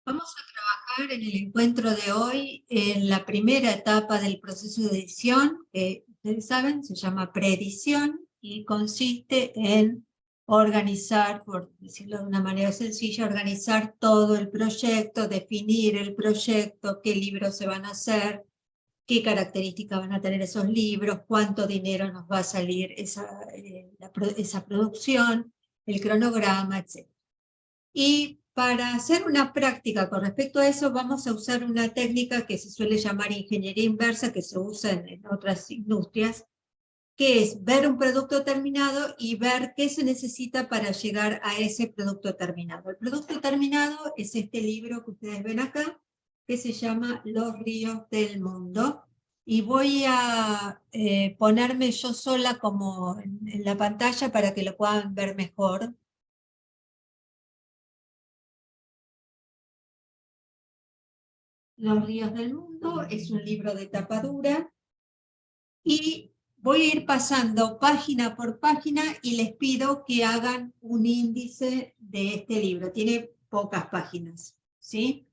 Vamos a trabajar en el encuentro de hoy en la primera etapa del proceso de edición, que ustedes saben se llama preedición y consiste en organizar, por decirlo de una manera sencilla, organizar todo el proyecto, definir el proyecto, qué libros se van a hacer, qué características van a tener esos libros, cuánto dinero nos va a salir esa producción, el cronograma, etc. Y para hacer una práctica con respecto a eso, vamos a usar una técnica que se suele llamar ingeniería inversa, que se usa en otras industrias, que es ver un producto terminado y ver qué se necesita para llegar a ese producto terminado. El producto terminado es este libro que ustedes ven acá, que se llama Los ríos del mundo. Y voy a ponerme yo sola como en la pantalla para que lo puedan ver mejor. Los ríos del mundo es un libro de tapa dura y voy a ir pasando página por página y les pido que hagan un índice de este libro. Tiene pocas páginas, ¿sí?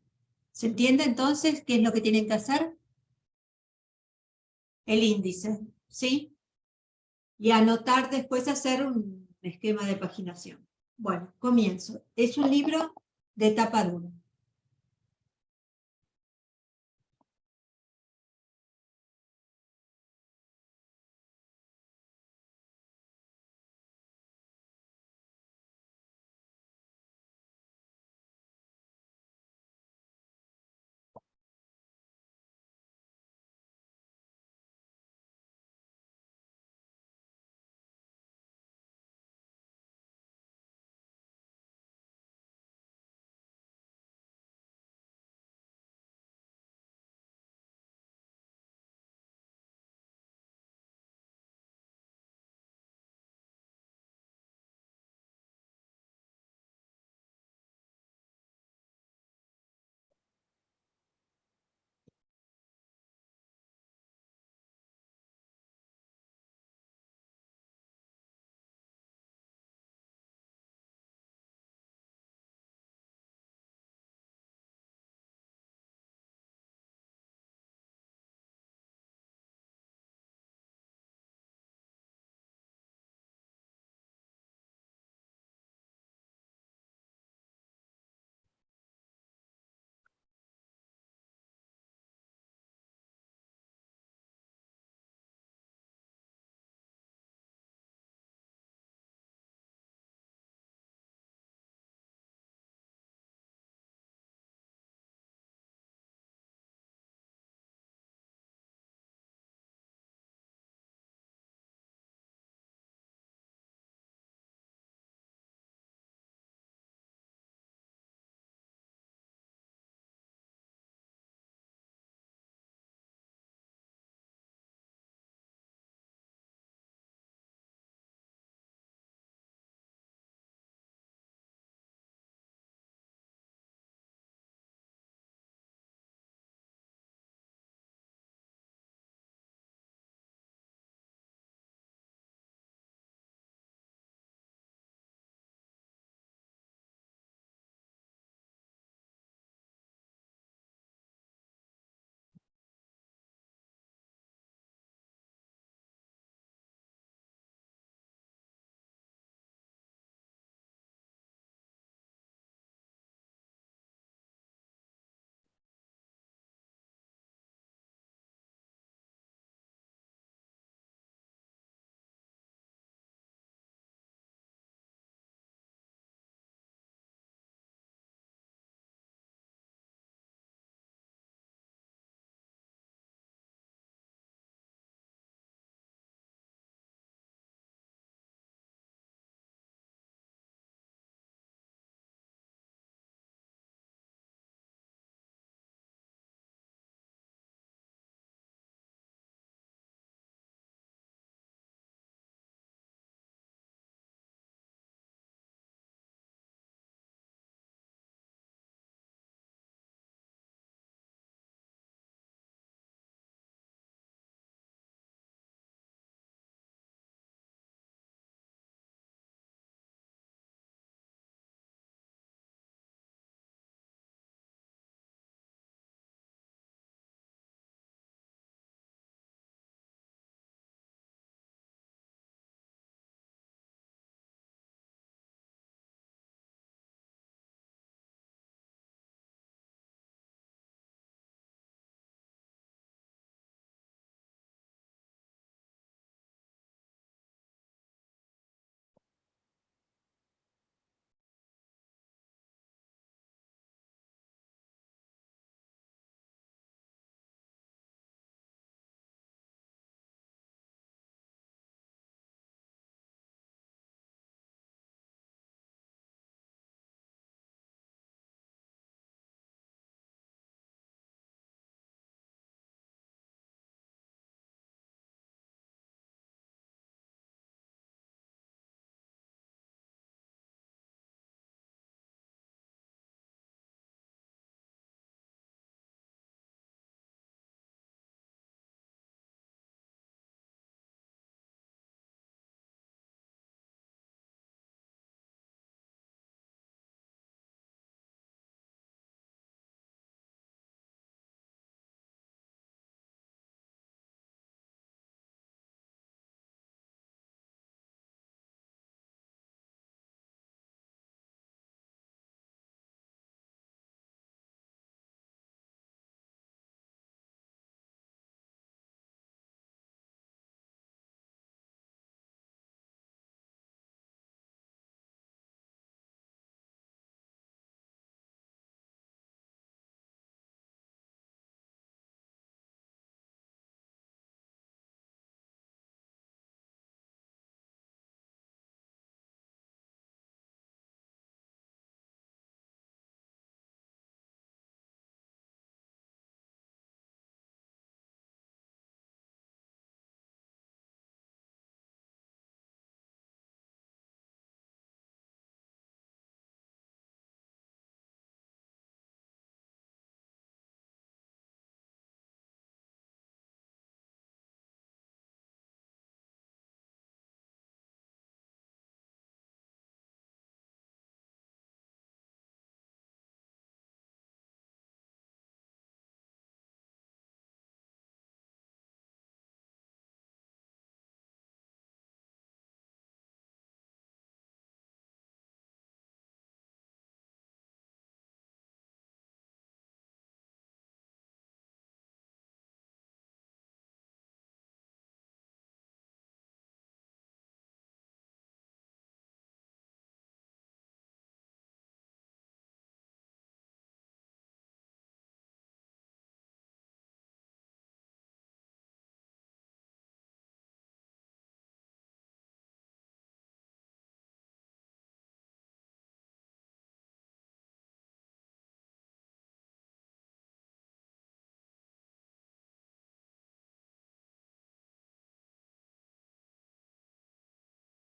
¿Se entiende entonces qué es lo que tienen que hacer? El índice, ¿sí? Y anotar después hacer un esquema de paginación. Bueno, comienzo. Es un libro de tapa dura.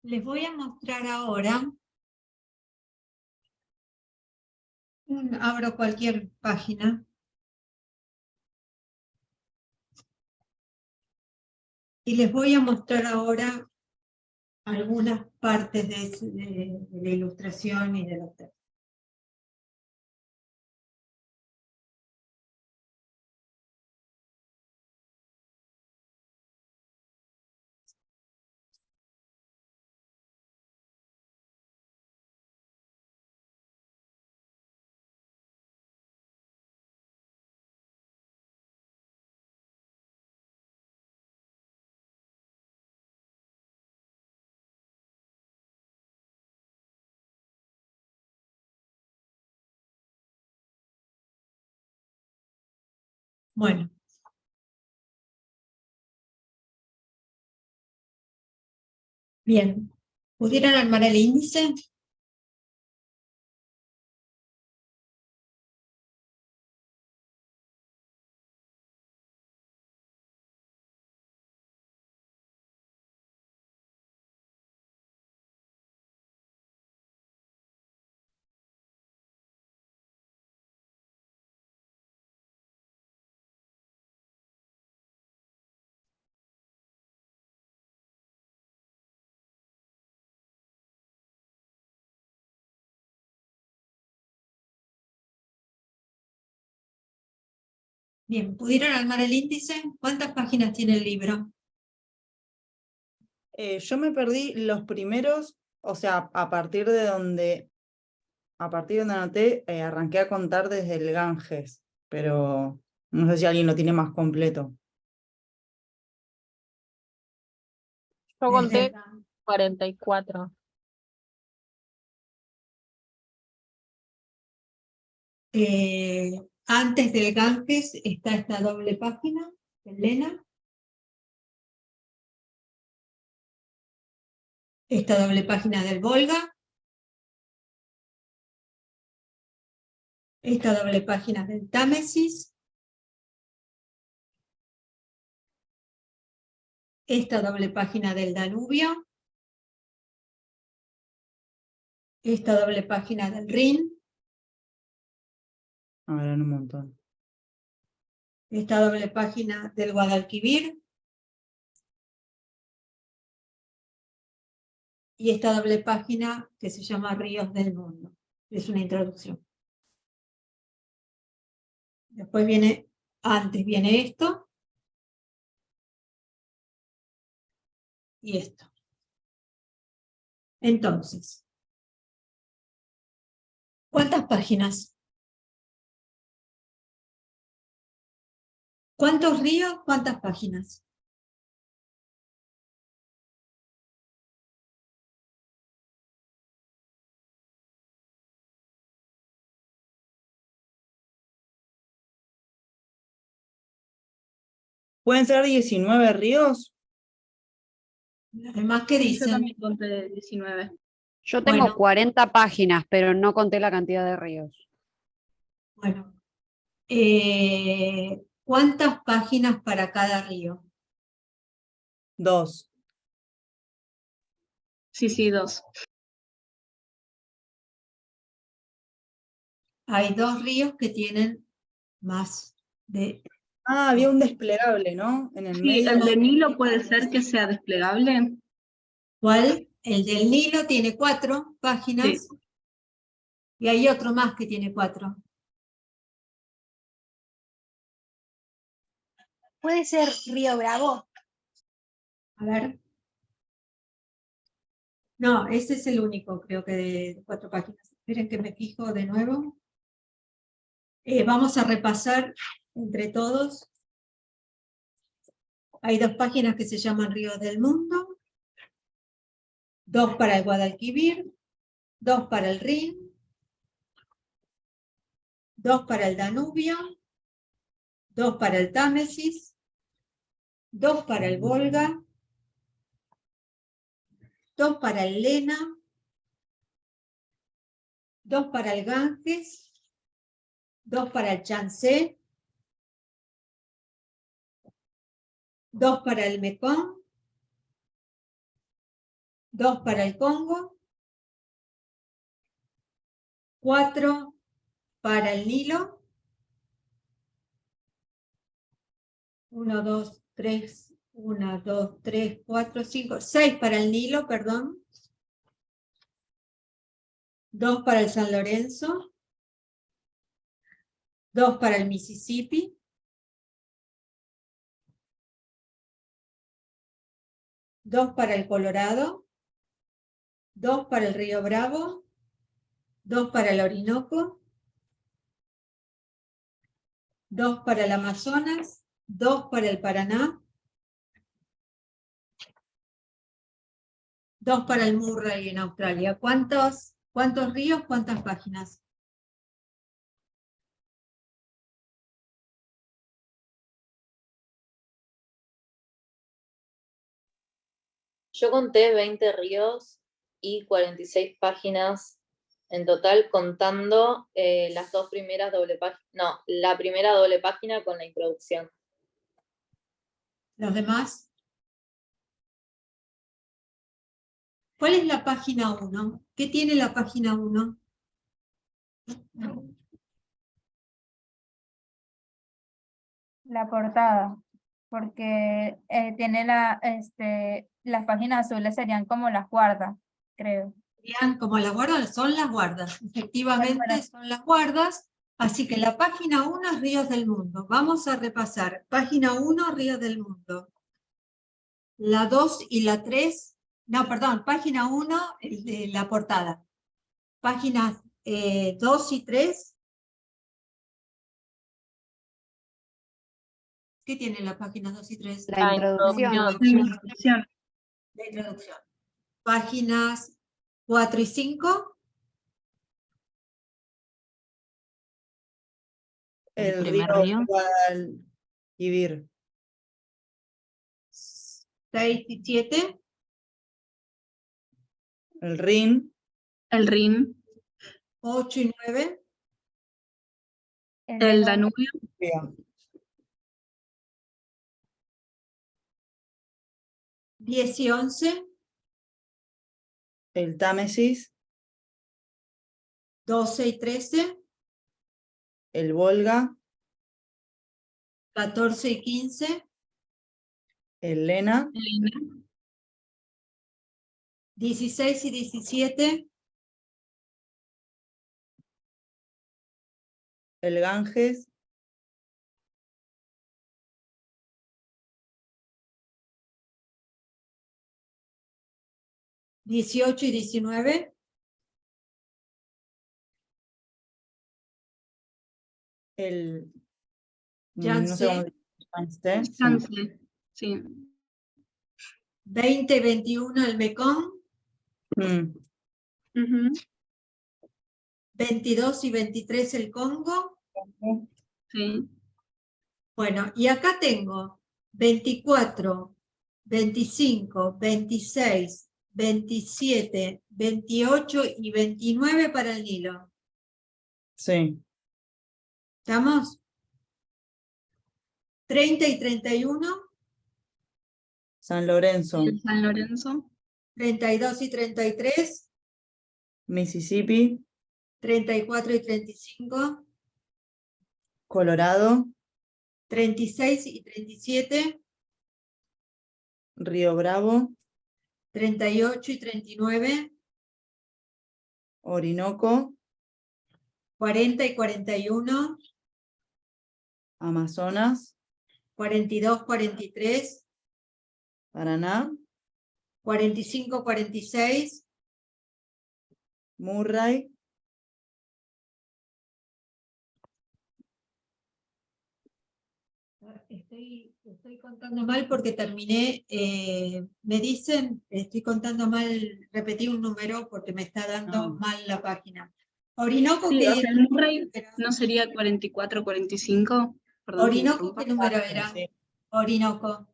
Les voy a mostrar ahora, abro cualquier página. Y les voy a mostrar ahora algunas partes de la ilustración y de los textos. Bueno. Bien. ¿Pudieran armar el índice? Bien, ¿pudieron armar el índice? ¿Cuántas páginas tiene el libro? Yo me perdí los primeros, o sea, a partir de donde anoté, arranqué a contar desde el Ganges, pero no sé si alguien lo tiene más completo. Yo conté Desde- 44. Antes del Ganges está esta doble página, Elena. Esta doble página del Volga. Esta doble página del Támesis. Esta doble página del Danubio. Esta doble página del Rin. A ver, en un montón. Esta doble página del Guadalquivir. Y esta doble página que se llama Ríos del Mundo. Es una introducción. Después viene, antes viene esto. Y esto. Entonces, ¿cuántas páginas? ¿Cuántos ríos? ¿Cuántas páginas? ¿Pueden ser 19 ríos? Además, ¿qué Yo dicen? también conté 19. Yo tengo Bueno. 40 páginas, pero no conté la cantidad de ríos. Bueno, ¿cuántas páginas para cada río? 2. Sí, 2. Hay 2 ríos que tienen más de... Ah, había un desplegable, ¿no? En el Sí, medio. el de Nilo puede ser que sea desplegable. ¿Cuál? El del Nilo tiene 4 páginas. Sí. Y hay otro más que tiene 4. Puede ser Río Bravo. A ver. No, ese es el único, creo que de 4 páginas. Esperen que me fijo de nuevo. Vamos a repasar entre todos. Hay 2 páginas que se llaman Ríos del Mundo. 2 para el Guadalquivir. 2 para el Rin. 2 para el Danubio. 2 para el Támesis. 2 para el Volga. 2 para el Lena. 2 para el Ganges. 2 para el Yangtze. 2 para el Mekong. 2 para el Congo, 4 para el Nilo, 1, 2, 3, 1, 2, 3, 4, 5, 6 para el Nilo, perdón, 2 para el San Lorenzo, 2 para el Mississippi, 2 para el Colorado, 2 para el Río Bravo, 2 para el Orinoco, 2 para el Amazonas, 2 para el Paraná, 2 para el Murray en Australia. ¿Cuántos ríos, cuántas páginas? Yo conté 20 ríos y 46 páginas en total, contando las dos primeras doble páginas. No, la primera doble página con la introducción. ¿Los demás? ¿Cuál es la página 1? ¿Qué tiene la página 1? La portada, porque tiene las páginas azules serían como las guardas, creo. Serían como las guardas, son las guardas. Efectivamente Bueno. son las guardas. Así que la página 1 es Ríos del Mundo. Vamos a repasar. Página 1, Ríos del Mundo. La 2 y la 3, no, perdón, página 1, la portada. Páginas 2 y 3. ¿Qué tienen las páginas 2 y 3? La introducción. Introducción. La introducción. Páginas 4 y 5. El primer río río. Guadalquivir. 6 y 7. El Rin. El Rin. 8 y 9. El Danubio. 10 y 11. El Támesis. 12 y 13. El Volga. 14 y 15. El Lena. Lena. 16 y 17. El Ganges. ¿18 y 19? El. Yangtze. No sé cómo se llama. Sí. Yangtze. Sí. 20 y 21 el Mekong. Ujú. 22 y 23 el Congo. Sí. Bueno, y acá tengo 24, 25, 26, 27, 28 y 29 para el Nilo. Sí. ¿Estamos? 30 y 31, San Lorenzo. El San Lorenzo. 32 y 33, Mississippi. 34 y 35, Colorado. 36 y 37, Río Bravo. 38 y 39, Orinoco. 40 y 41, Amazonas. 42, 43, Paraná. 45, 46, Murray. Estoy contando mal porque terminé, me dicen, estoy contando mal, repetí un número porque me está dando mal la página. Orinoco, Sí, ¿qué o sea, el Murray era? no sería 44, 45. Perdón que Orinoco, interrumpa. ¿qué número era? Sí. Orinoco.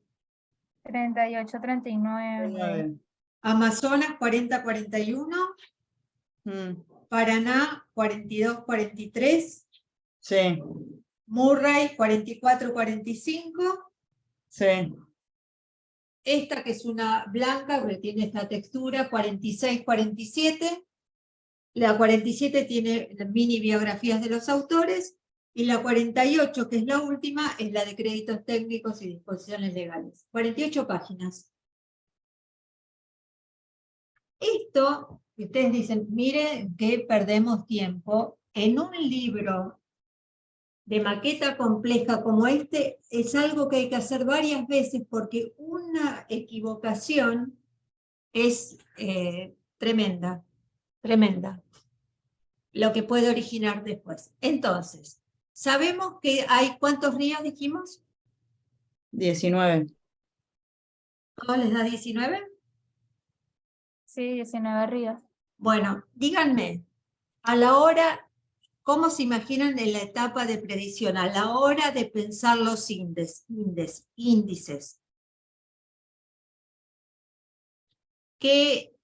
38, 39. 9. Amazonas, 40, 41. Paraná, 42, 43. Sí. Murray, 44, 45. Sí. esta que es una blanca, que tiene esta textura, 46-47. La 47 tiene mini biografías de los autores, y la 48, que es la última, es la de créditos técnicos y disposiciones legales. 48 páginas. Esto, que ustedes dicen, miren que perdemos tiempo, en un libro de maqueta compleja como este, es algo que hay que hacer varias veces, porque una equivocación es tremenda, tremenda, lo que puede originar después. Entonces, sabemos que hay, ¿cuántos ríos dijimos? 19. ¿Todos les da 19? Sí, 19 ríos. Bueno, díganme, a la hora, ¿cómo se imaginan en la etapa de predicción? A la hora de pensar los índices. ¿Qué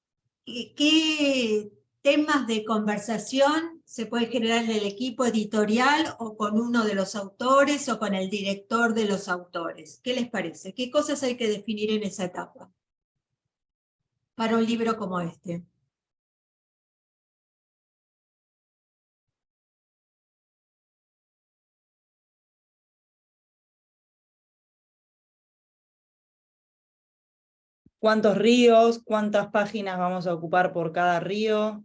temas de conversación se puede generar en el equipo editorial o con uno de los autores o con el director de los autores? ¿Qué les parece? ¿Qué cosas hay que definir en esa etapa para un libro como este? ¿Cuántos ríos? ¿Cuántas páginas vamos a ocupar por cada río?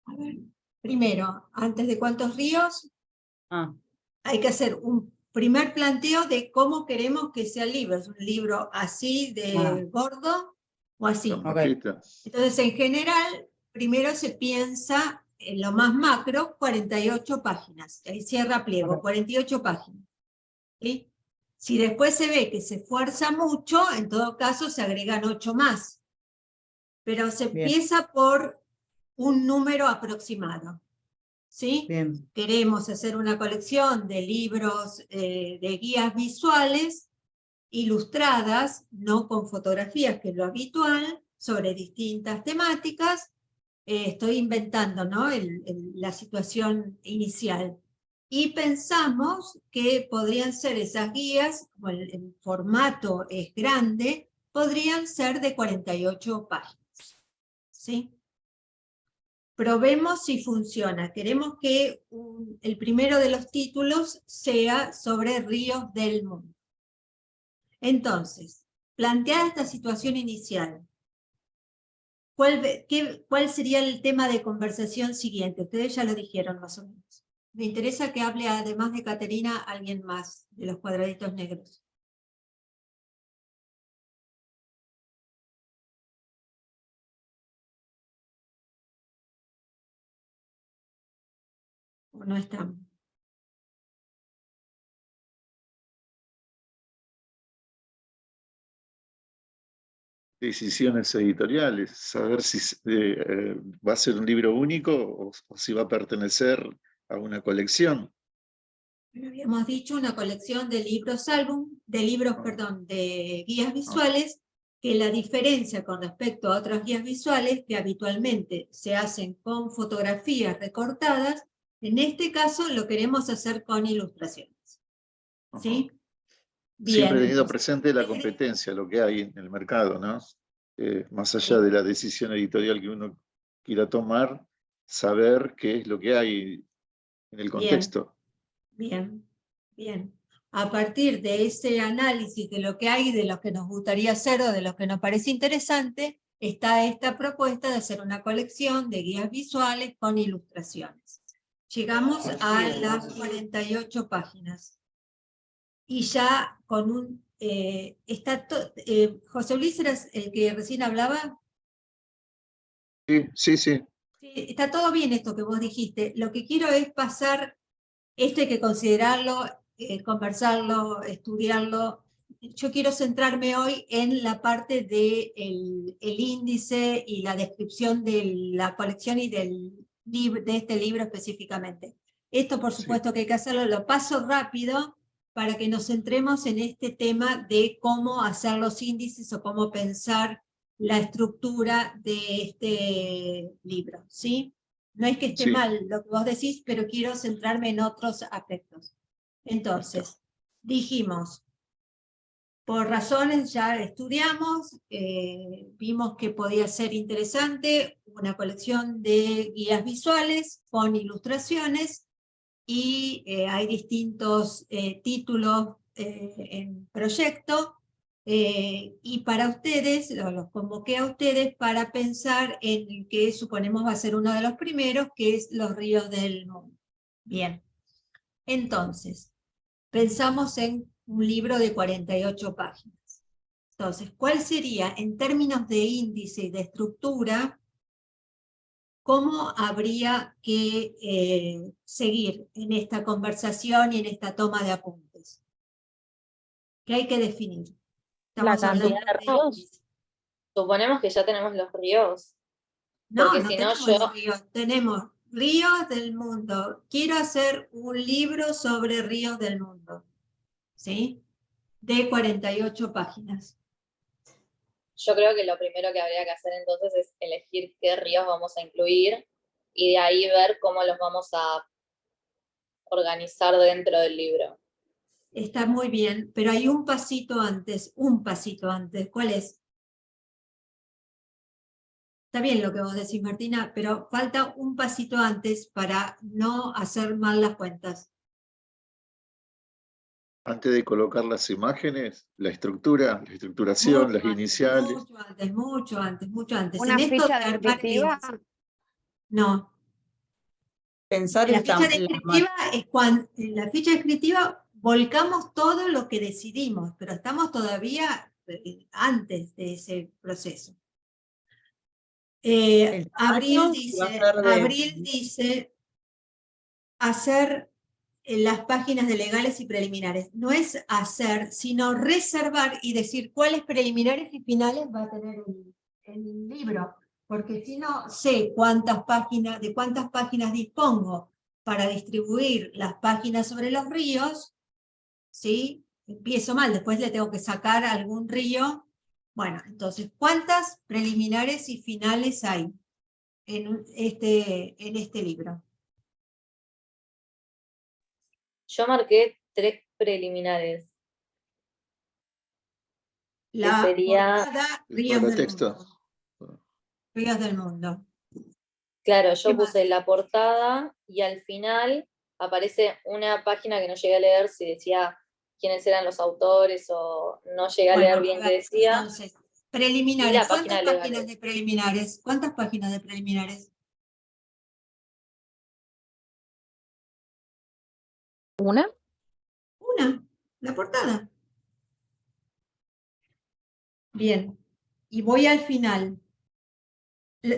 A ver, primero, antes de cuántos ríos, hay que hacer un primer planteo de cómo queremos que sea el libro. ¿Es un libro así de gordo o así? Entonces, en general, primero se piensa en lo más macro, 48 páginas. Ahí cierra pliego, 48 páginas. ¿Sí? Si después se ve que se esfuerza mucho, en todo caso se agregan 8 más. Pero se empieza por un número aproximado. ¿Sí? Bien. Queremos hacer una colección de libros, de guías visuales, ilustradas, no con fotografías, que es lo habitual, sobre distintas temáticas. Estoy inventando, ¿no? La situación inicial. Y pensamos que podrían ser esas guías, como el formato es grande, podrían ser de 48 páginas. ¿Sí? Probemos si funciona. Queremos que el primero de los títulos sea sobre ríos del mundo. Entonces, planteada esta situación inicial, ¿cuál sería el tema de conversación siguiente? Ustedes ya lo dijeron más o menos. Me interesa que hable, además de Caterina, alguien más de los cuadraditos negros. ¿O no están? Decisiones editoriales, saber si va a ser un libro único o si va a pertenecer a una colección. Bueno, habíamos dicho una colección de libros de guías visuales, que la diferencia con respecto a otras guías visuales que habitualmente se hacen con fotografías recortadas, en este caso lo queremos hacer con ilustraciones. ¿Sí? Bien. Siempre he tenido presente la competencia, lo que hay en el mercado, ¿no? Más allá de la decisión editorial que uno quiera tomar, saber qué es lo que hay en el contexto. Bien, bien. A partir de ese análisis de lo que hay, de lo que nos gustaría hacer o de lo que nos parece interesante, está esta propuesta de hacer una colección de guías visuales con ilustraciones. Llegamos a las 48 páginas. Y ya con un... José Luis, ¿eras el que recién hablaba? Sí. Sí, está todo bien esto que vos dijiste. Lo que quiero es pasar, esto hay que considerarlo, conversarlo, estudiarlo. Yo quiero centrarme hoy en la parte del el índice y la descripción de la colección y de este libro específicamente. Esto, por supuesto, que hay que hacerlo, lo paso rápido para que nos centremos en este tema de cómo hacer los índices o cómo pensar la estructura de este libro, ¿sí? No es que esté mal lo que vos decís, pero quiero centrarme en otros aspectos. Entonces, dijimos, por razones ya estudiamos, vimos que podía ser interesante una colección de guías visuales con ilustraciones, y hay distintos títulos en proyecto, y para ustedes, los convoqué a ustedes para pensar en el que suponemos va a ser uno de los primeros, que es Los ríos del mundo. Bien, entonces, pensamos en un libro de 48 páginas. Entonces, ¿cuál sería, en términos de índice y de estructura, cómo habría que seguir en esta conversación y en esta toma de apuntes? ¿Qué hay que definir? La Estamos hablando cantidad de de ríos. índice. Suponemos que ya tenemos los ríos. No, Porque no si no, tenemos ríos, tenemos ríos del mundo. Quiero hacer un libro sobre ríos del mundo, ¿sí? De 48 páginas. Yo creo que lo primero que habría que hacer entonces es elegir qué ríos vamos a incluir y de ahí ver cómo los vamos a organizar dentro del libro. Está muy bien, pero hay un pasito antes, un pasito antes. ¿Cuál es? Está bien lo que vos decís, Martina, pero falta un pasito antes para no hacer mal las cuentas. Antes de colocar las imágenes, la estructura, la estructuración, Mucho las antes, iniciales. mucho antes, mucho antes, mucho antes. Una En esto ficha de armar descriptiva. no. Pensar La el ficha descriptiva es cuando en la ficha descriptiva volcamos todo lo que decidimos, pero estamos todavía antes de ese proceso. El tamaño va a ser de- Abril dice hacer las páginas de legales y preliminares. No es hacer, sino reservar y decir cuáles preliminares y finales va a tener el libro. Porque si no sé de cuántas páginas dispongo para distribuir las páginas sobre los ríos, ¿sí? Empiezo mal, después le tengo que sacar algún río. Bueno, entonces, ¿cuántas preliminares y finales hay en este libro? Yo marqué 3 preliminares. La sería portada, El Ríos del paratexto. Mundo. Ríos del Mundo. Claro, ¿Qué yo más? puse la portada y al final aparece una página que no llegué a leer si decía quiénes eran los autores o no llegué a leer Bueno, bien a qué ver, decía. entonces, Y preliminares. la página ¿Cuántas de páginas legales. de preliminares? ¿Cuántas páginas de preliminares? ¿Una? Una, la portada. Bien, y voy al final.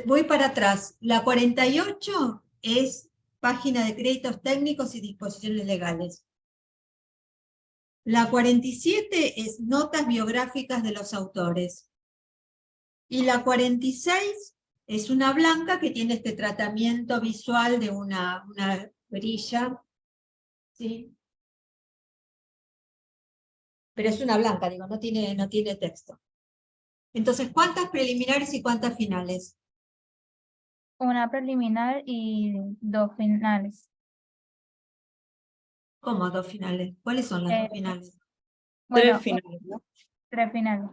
Voy para atrás. La 48 es página de créditos técnicos y disposiciones legales. La 47 es notas biográficas de los autores. Y la 46 es una blanca que tiene este tratamiento visual de una grilla, ¿sí? Pero es una blanca, digo, no tiene texto. Entonces, ¿cuántas preliminares y cuántas finales? Una preliminar y 2 finales. ¿Cómo 2 finales? ¿Cuáles son las 2 finales? Bueno, 3 finales, ¿no? 3 finales.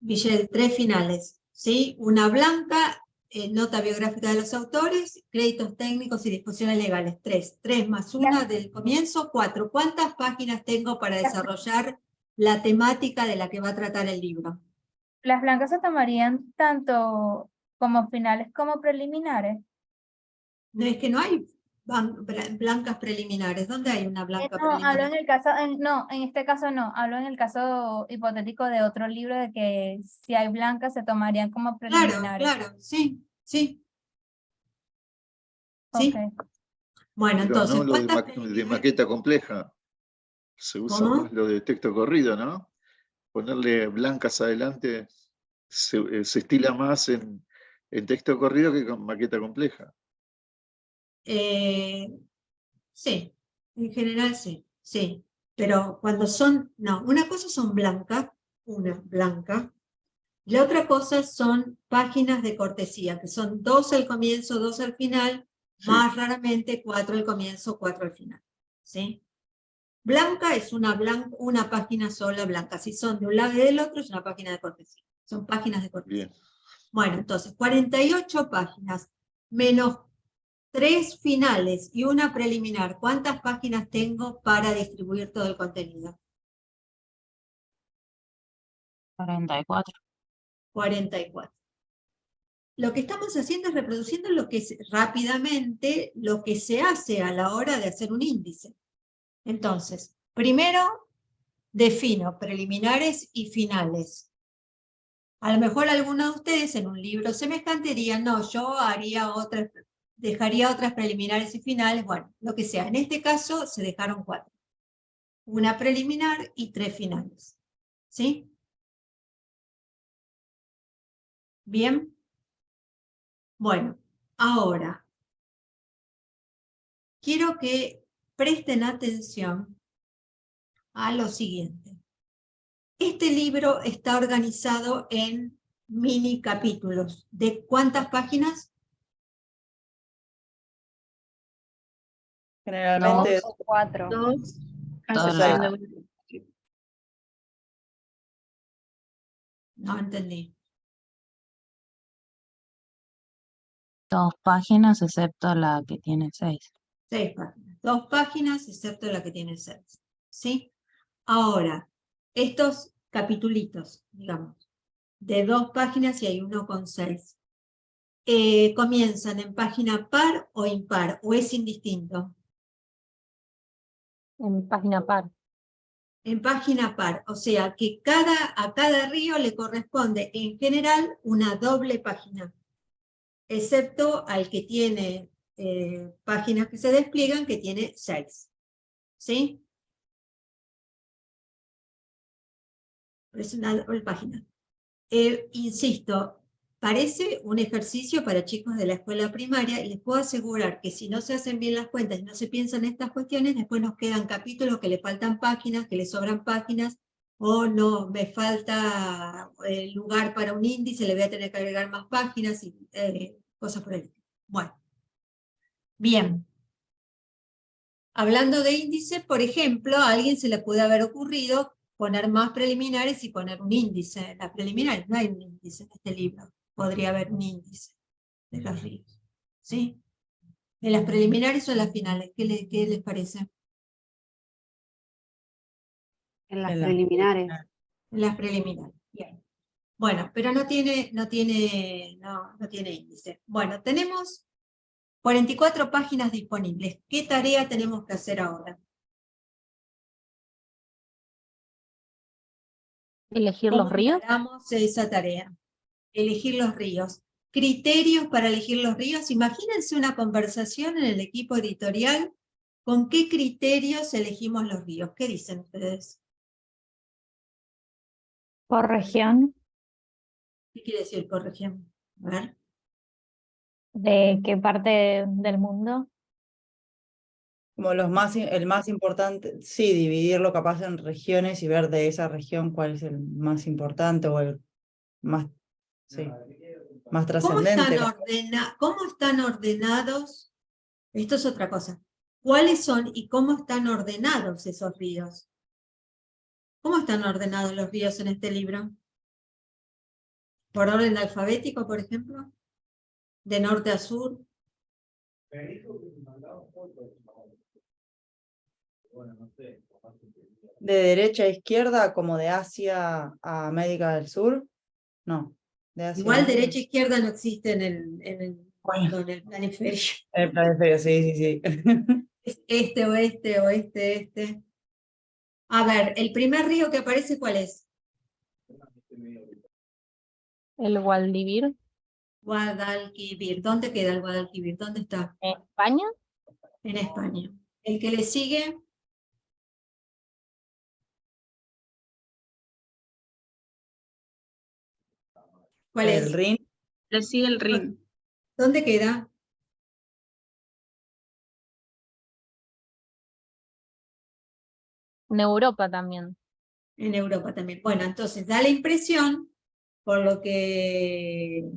Michelle, 3 finales, ¿sí? Una blanca, nota biográfica de los autores, créditos técnicos y disposiciones legales. 3. 3 más 1 del comienzo, 4. ¿Cuántas páginas tengo para desarrollar la temática de la que va a tratar el libro? Las blancas se tomarían tanto como finales como preliminares. No, es que no hay blancas preliminares. ¿Dónde hay una blanca No, hablo preliminar? en el caso, no, en este caso no, hablo en el caso hipotético de otro libro de que si hay blancas se tomarían como Claro, preliminares. claro, sí, sí. Ok. ¿Sí? Bueno, Pero entonces, no lo de, ¿cuántas de preliminares? maqueta compleja. Se usa ¿Cómo? más lo de texto corrido, ¿no? Ponerle blancas adelante se estila más en texto corrido que con maqueta compleja. Sí, en general sí, sí. Pero cuando son, no, una cosa son blancas, una blanca, y la otra cosa son páginas de cortesía, que son 2 al comienzo, 2 al final, Sí. más raramente 4 al comienzo, 4 al final. ¿Sí? Blanca es una página sola blanca. Si son de un lado y del otro, es una página de cortesía. Son páginas de cortesía. Bien. Bueno, entonces, 48 páginas menos 3 finales y una preliminar. ¿Cuántas páginas tengo para distribuir todo el contenido? 44. 44. Lo que estamos haciendo es reproduciendo rápidamente lo que se hace a la hora de hacer un índice. Entonces, primero defino preliminares y finales. A lo mejor algunos de ustedes en un libro semejante dirían, no, yo dejaría otras preliminares y finales, bueno, lo que sea. En este caso se dejaron 4. Una preliminar y 3 finales. ¿Sí? ¿Bien? Bueno, ahora, quiero que presten atención a lo siguiente. Este libro está organizado en mini capítulos. ¿De cuántas páginas? Generalmente 2 o 4. 2 a Toda excepción la- de una. No entendí. 2 páginas excepto la que tiene 6. 6 páginas. 2 páginas, excepto la que tiene 6. ¿Sí? Ahora, estos capitulitos, digamos, de 2 páginas y hay uno con 6. ¿Comienzan en página par o impar? ¿O es indistinto? En página par. En página par, o sea que a cada río le corresponde en general una doble página, excepto al que tiene páginas que se despliegan, que tiene 6. ¿Sí? Es una doble página. Insisto, parece un ejercicio para chicos de la escuela primaria y les puedo asegurar que si no se hacen bien las cuentas y no se piensan estas cuestiones, después nos quedan capítulos que le faltan páginas, que le sobran páginas, o no, me falta lugar para un índice, le voy a tener que agregar más páginas y cosas por el estilo. Bueno, bien. Hablando de índice, por ejemplo, a alguien se le puede haber ocurrido poner más preliminares y poner un índice. En las preliminares no hay un índice en este libro. Podría haber un índice de los ríos. ¿Sí? En las preliminares o en las finales. ¿Qué les parece? En las En la- preliminares. En las preliminares. Bien. Bueno, pero no tiene índice. Bueno, tenemos 44 páginas disponibles. ¿Qué tarea tenemos que hacer ahora? Elegir ¿Cómo los ríos. encaramos esa tarea? Elegir los ríos. Criterios para elegir los ríos. Imagínense una conversación en el equipo editorial. ¿Con qué criterios elegimos los ríos? ¿Qué dicen ustedes? Por región. ¿Qué quiere decir por región? A ver. ¿De qué parte del mundo? Como el más importante, sí, dividirlo capaz en regiones y ver de esa región cuál es el más importante o el más, sí, más trascendente. ¿Cómo están ordenados? Esto es otra cosa. ¿Cuáles son y cómo están ordenados esos ríos? ¿Cómo están ordenados los ríos en este libro? ¿Por orden alfabético, por ejemplo? ¿De norte a sur? De derecha a izquierda, como de Asia a América del Sur. No, de Asia Igual a derecha e izquierda no existe en Bueno. el planisferio. el planisferio, sí, sí, sí. Es este, oeste, oeste, este. A ver, el primer río que aparece, ¿cuál es? El Guadalquivir. Guadalquivir. ¿Dónde queda el Guadalquivir? ¿Dónde está? ¿En España? En España. El que le sigue, ¿cuál El es? Rin. Le sigue el Rin. ¿Dónde queda? En Europa también. En Europa también. Bueno, entonces da la impresión, por lo que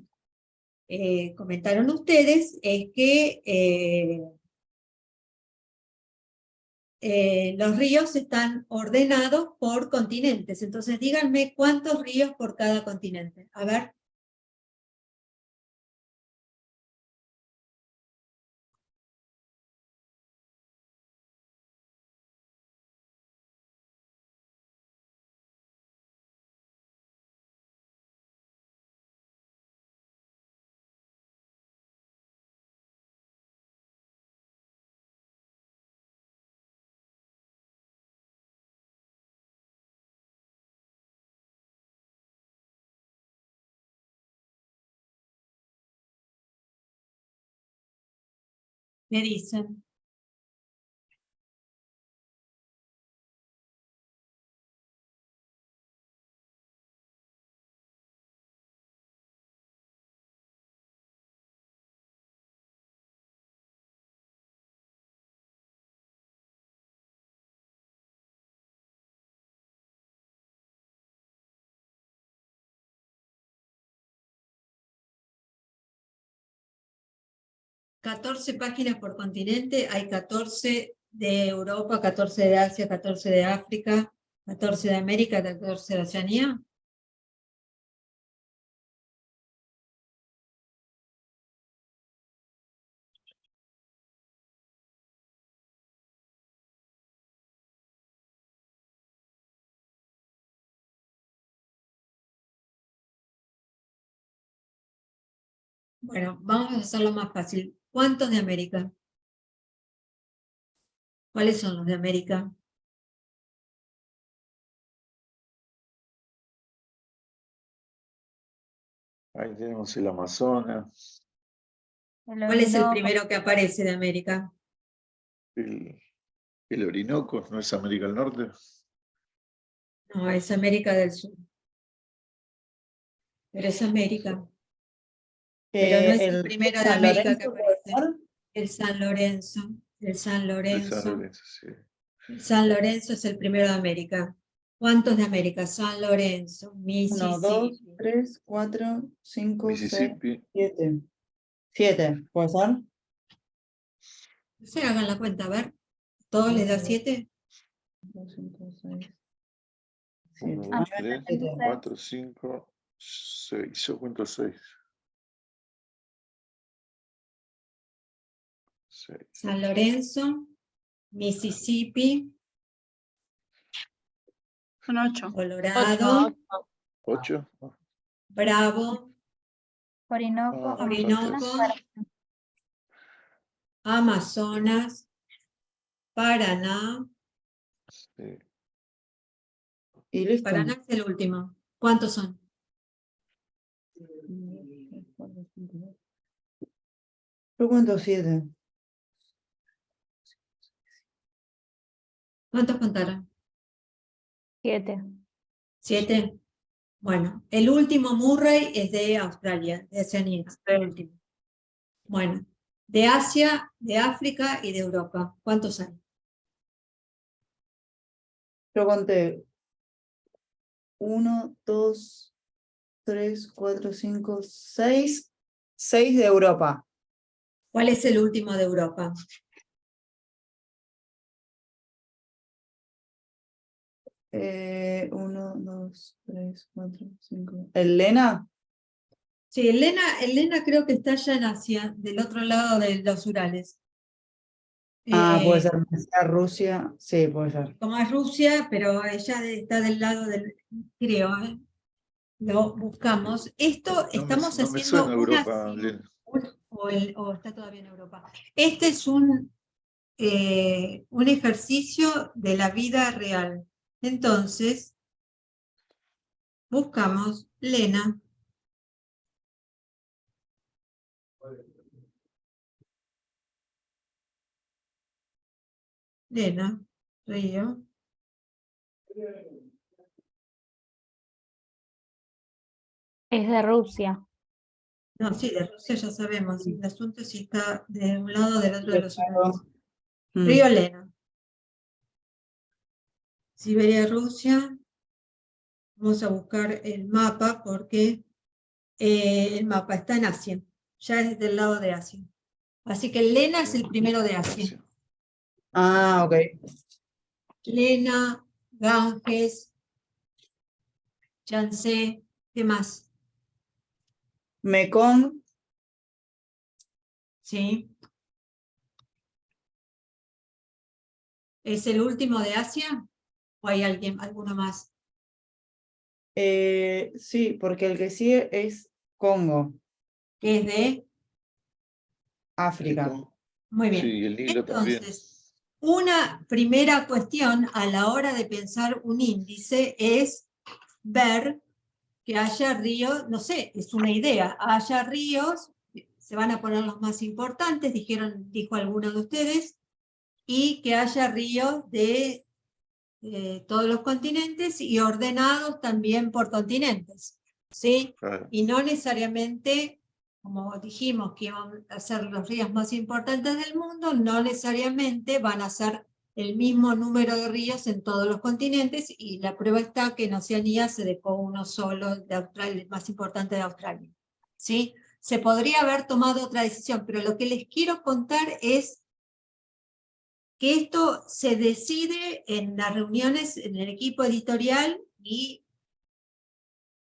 comentaron ustedes, es que los ríos están ordenados por continentes. Entonces díganme cuántos ríos por cada continente. A ver. ¿Qué dicen? ¿14 páginas por continente? Hay 14 de Europa, 14 de Asia, 14 de África, 14 de América, 14 de Oceanía. Bueno, vamos a hacerlo más fácil. ¿Cuántos de América? ¿Cuáles son los de América? Ahí tenemos el Amazonas, ¿Cuál es el primero que aparece de América? el Orinoco, ¿no es América del Norte? No, es América del Sur. Pero es América. Pero no es el primero de San América que Lorenzo, ¿puede aparece. ser? El San Lorenzo. El San El Lorenzo. San Lorenzo, sí. El San Lorenzo es el primero de América. ¿Cuántos de América? San Lorenzo, 1, 2, Mississippi. 3, 4, 5, 6, Mississippi, 7. 7, ¿puede ser? Se hagan la cuenta, a ver. ¿Todos les da 7? 5, 6, 1, 7. 2, 3, 4, 5, 6. Yo cuento 6. 6. San Lorenzo, Mississippi, Son 8. Colorado, 8. Bravo, Orinoco, Orinoco, Amazonas, Amazonas, Paraná. Sí. Y listo. Paraná es el último. ¿Cuántos son? Yo cuento 7. ¿Cuántos contaron? 7. 7. Bueno, el último Murray es de Australia, de Oceanía. El último. Bueno, de Asia, de África y de Europa. ¿Cuántos hay? Yo conté 1, 2, 3, 4, 5, 6. 6 de Europa. ¿Cuál es el último de Europa? Eh, 1, 2, 3, 4, 5. ¿El Lena? Sí, Elena creo que está allá en Asia, del otro lado de los Urales. Puede ser Rusia. Sí, puede ser. Como es Rusia, pero ella está del lado del, creo, lo buscamos. Esto estamos No me haciendo suena Europa, Lena. o está todavía en Europa. Este es un ejercicio de la vida real. Entonces, buscamos Lena. Lena, Río. Es de Rusia. No, sí, de Rusia ya sabemos. El asunto es si está de un lado o del otro de los Urales. Río Lena. Siberia, Rusia. Vamos a buscar el mapa porque el mapa está en Asia. Ya es del lado de Asia. Así que Lena es el primero de Asia. Ok. Lena, Ganges, Yangtze, ¿qué más? Mekong, Sí. ¿Es el último de Asia? ¿O hay alguno más? sí, porque el que sigue es Congo, ¿Que es de? África. Muy bien. Sí, el Nilo también. Entonces, una primera cuestión a la hora de pensar un índice es ver que haya ríos, no sé, es una idea, haya ríos, se van a poner los más importantes, dijo alguno de ustedes, y que haya ríos de todos los continentes y ordenados también por continentes, ¿sí? Claro. Y no necesariamente, como dijimos que iban a ser los ríos más importantes del mundo, no necesariamente van a ser el mismo número de ríos en todos los continentes, y la prueba está que en Oceanía se dejó uno solo de Australia, el más importante de Australia, ¿sí? Se podría haber tomado otra decisión, pero lo que les quiero contar es que esto se decide en las reuniones en el equipo editorial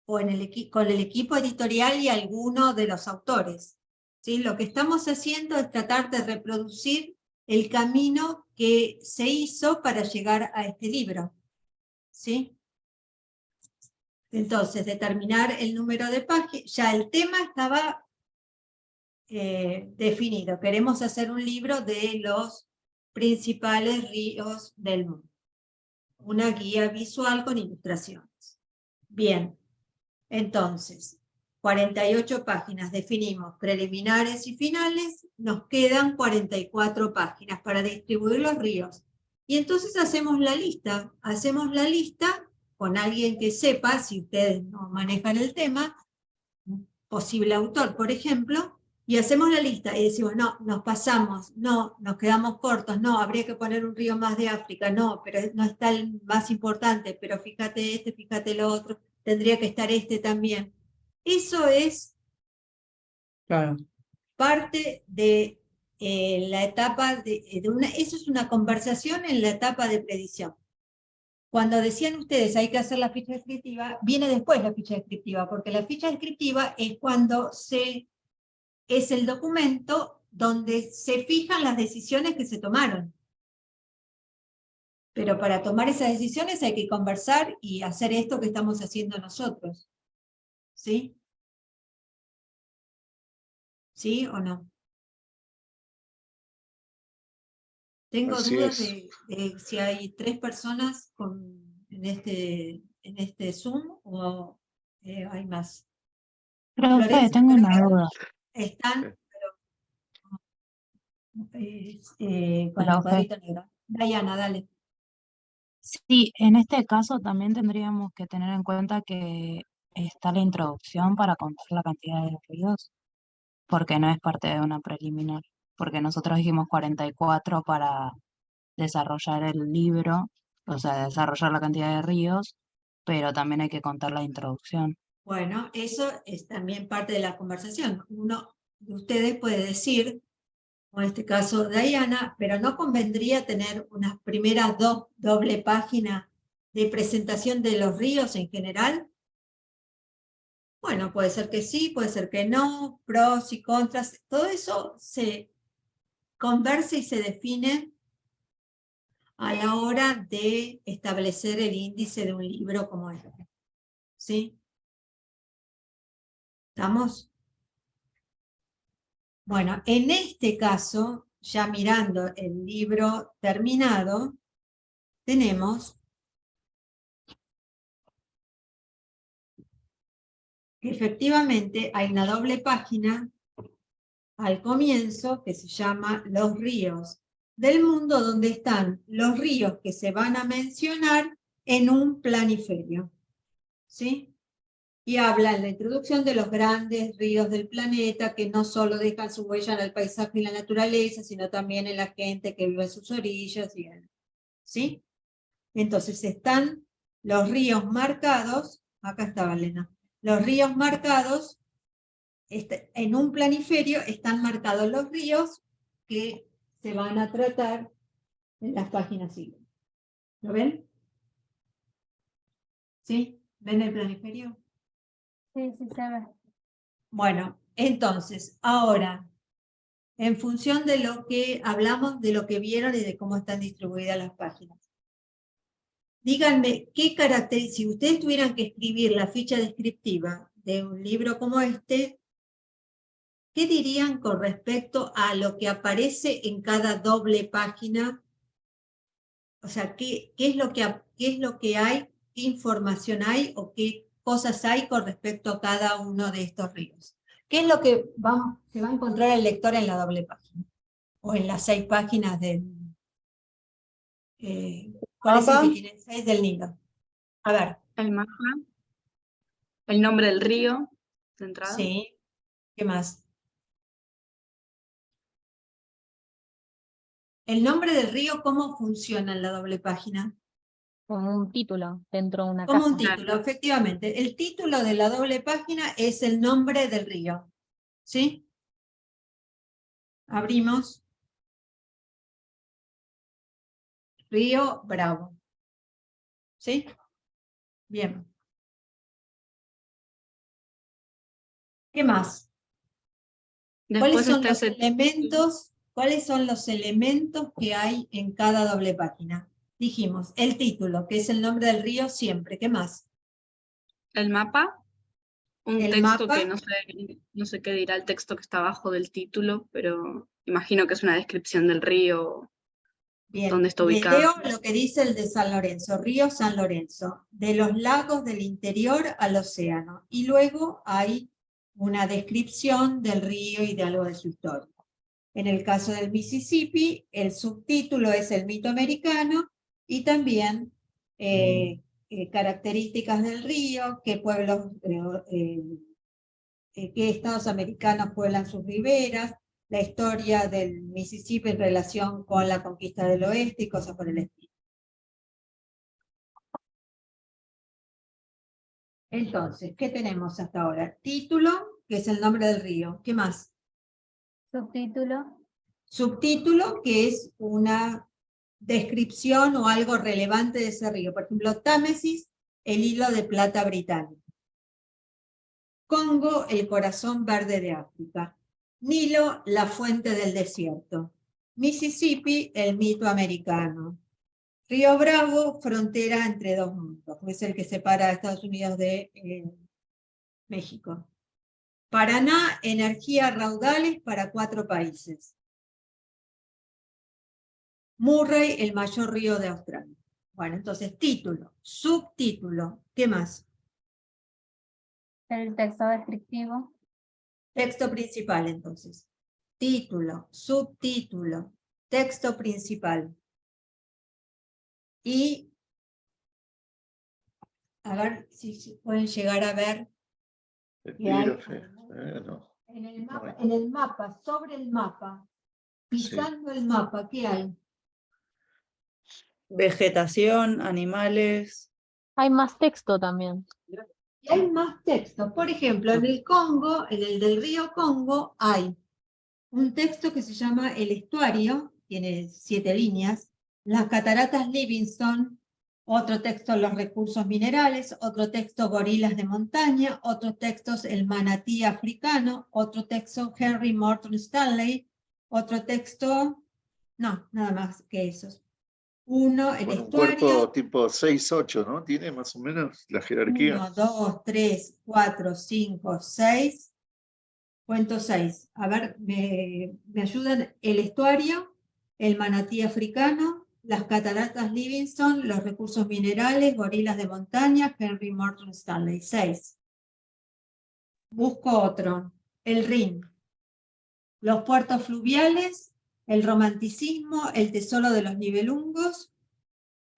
con el equipo editorial y alguno de los autores, ¿sí? Lo que estamos haciendo es tratar de reproducir el camino que se hizo para llegar a este libro, ¿sí? Entonces, determinar el número de páginas, ya el tema estaba definido. Queremos hacer un libro de los principales ríos del mundo. Una guía visual con ilustraciones. Bien, entonces, 48 páginas, definimos preliminares y finales, nos quedan 44 páginas para distribuir los ríos. Y entonces hacemos la lista con alguien que sepa, si ustedes no manejan el tema, un posible autor, por ejemplo, y hacemos la lista y decimos, no, nos pasamos, no, nos quedamos cortos, no, habría que poner un río más de África, no, pero no está el más importante, pero fíjate este, fíjate lo otro, tendría que estar este también. Eso es Claro. parte de la etapa eso es una conversación en la etapa de predicción. Cuando decían ustedes hay que hacer la ficha descriptiva, viene después la ficha descriptiva, porque la ficha descriptiva es cuando es el documento donde se fijan las decisiones que se tomaron. Pero para tomar esas decisiones hay que conversar y hacer esto que estamos haciendo nosotros. ¿Sí? ¿Sí o no? Tengo Así dudas es. de si hay 3 personas en este Zoom o hay más. Profe, Florencia, tengo creo una que duda. están, con el Profe, cuadrito negro. Diana, dale. sí, en este caso también tendríamos que tener en cuenta que está la introducción para contar la cantidad de ríos, porque no es parte de una preliminar, porque nosotros dijimos 44 para desarrollar el libro, o sea, desarrollar la cantidad de ríos, pero también hay que contar la introducción. Bueno, eso es también parte de la conversación. Uno de ustedes puede decir, o en este caso Diana, pero ¿no convendría tener unas primeras 2 doble páginas de presentación de los ríos en general? Bueno, puede ser que sí, puede ser que no, pros y contras, todo eso se conversa y se define a la hora de establecer el índice de un libro como este. ¿Sí? ¿Estamos? Bueno, en este caso, ya mirando el libro terminado, tenemos que efectivamente hay una doble página al comienzo que se llama Los ríos del mundo, donde están los ríos que se van a mencionar en un planiferio. ¿Sí? Y habla en la introducción de los grandes ríos del planeta que no solo dejan su huella en el paisaje y la naturaleza, sino también en la gente que vive en sus orillas. ¿Sí? Entonces están los ríos marcados, acá está Valena, los ríos marcados, en un planiferio están marcados los ríos que se van a tratar en las páginas siguientes. ¿Lo ven? ¿Sí? ¿Ven el planiferio? Sí, sí se ve. Bueno, entonces, ahora, en función de lo que hablamos, de lo que vieron y de cómo están distribuidas las páginas. Díganme, ¿qué características, si ustedes tuvieran que escribir la ficha descriptiva de un libro como este, qué dirían con respecto a lo que aparece en cada doble página? O sea, ¿qué es lo que hay, qué información hay o qué cosas hay con respecto a cada uno de estos ríos? ¿Qué es lo que se va a encontrar el lector en la doble página? O en las 6 páginas del... ¿cuál es el que tiene 6 del Nilo? A ver. El mapa, el nombre del río, de entrada. Sí. ¿Qué más? ¿El nombre del río cómo funciona en la doble página? Como un título dentro de una Como casa. un título, efectivamente. El título de la doble página es el nombre del río. ¿Sí? Abrimos. Río Bravo. ¿Sí? Bien. ¿Qué más? Después está ese ¿Cuáles son los elementos que hay en cada doble página? Dijimos, el título, que es el nombre del río siempre. ¿Qué más? el mapa, un El texto mapa. que no sé qué dirá el texto que está abajo del título, pero imagino que es una descripción del río, Bien, dónde está le ubicado. leo lo que dice el de San Lorenzo, Río San Lorenzo, de los lagos del interior al océano. Y luego hay una descripción del río y de algo de su historia. En el caso del Mississippi, el subtítulo es el mito americano y también características del río, qué pueblos, qué estados americanos pueblan sus riberas, la historia del Mississippi en relación con la conquista del oeste y cosas por el estilo. Entonces, ¿qué tenemos hasta ahora? Título, que es el nombre del río. ¿Qué más? Subtítulo. Subtítulo, que es una descripción o algo relevante de ese río. Por ejemplo, Támesis, el hilo de plata británico. Congo, el corazón verde de África. Nilo, la fuente del desierto. Mississippi, el mito americano. Río Bravo, frontera entre dos mundos, es el que separa a Estados Unidos de México. Paraná, energía raudales para 4 países. Murray, el mayor río de Australia. Bueno, entonces, título, subtítulo, ¿qué más? El texto descriptivo. Texto principal, entonces. Título, subtítulo, texto principal. Y, a ver si pueden llegar a ver. Epígrafe. No. En el mapa, sobre el mapa, pisando el mapa, ¿qué hay? Vegetación, animales. Hay más texto también. Y hay más texto. Por ejemplo, en el Congo, en el del río Congo, hay un texto que se llama El Estuario, tiene 7 líneas, las cataratas Livingstone, otro texto Los recursos minerales, otro texto Gorilas de montaña, otro texto El manatí africano, otro texto Henry Morton Stanley, otro texto, no, nada más que esos. Uno, el Bueno, un estuario. cuerpo tipo 6-8, ¿no? Tiene más o menos la jerarquía. 1, 2, 3, 4, 5, 6. Cuento 6. A ver, me ayudan el estuario, el manatí africano, las cataratas Livingstone, los recursos minerales, gorilas de montaña, Henry Morton Stanley. 6. Busco otro. El Rin. Los puertos fluviales, el romanticismo, el tesoro de los nivelungos,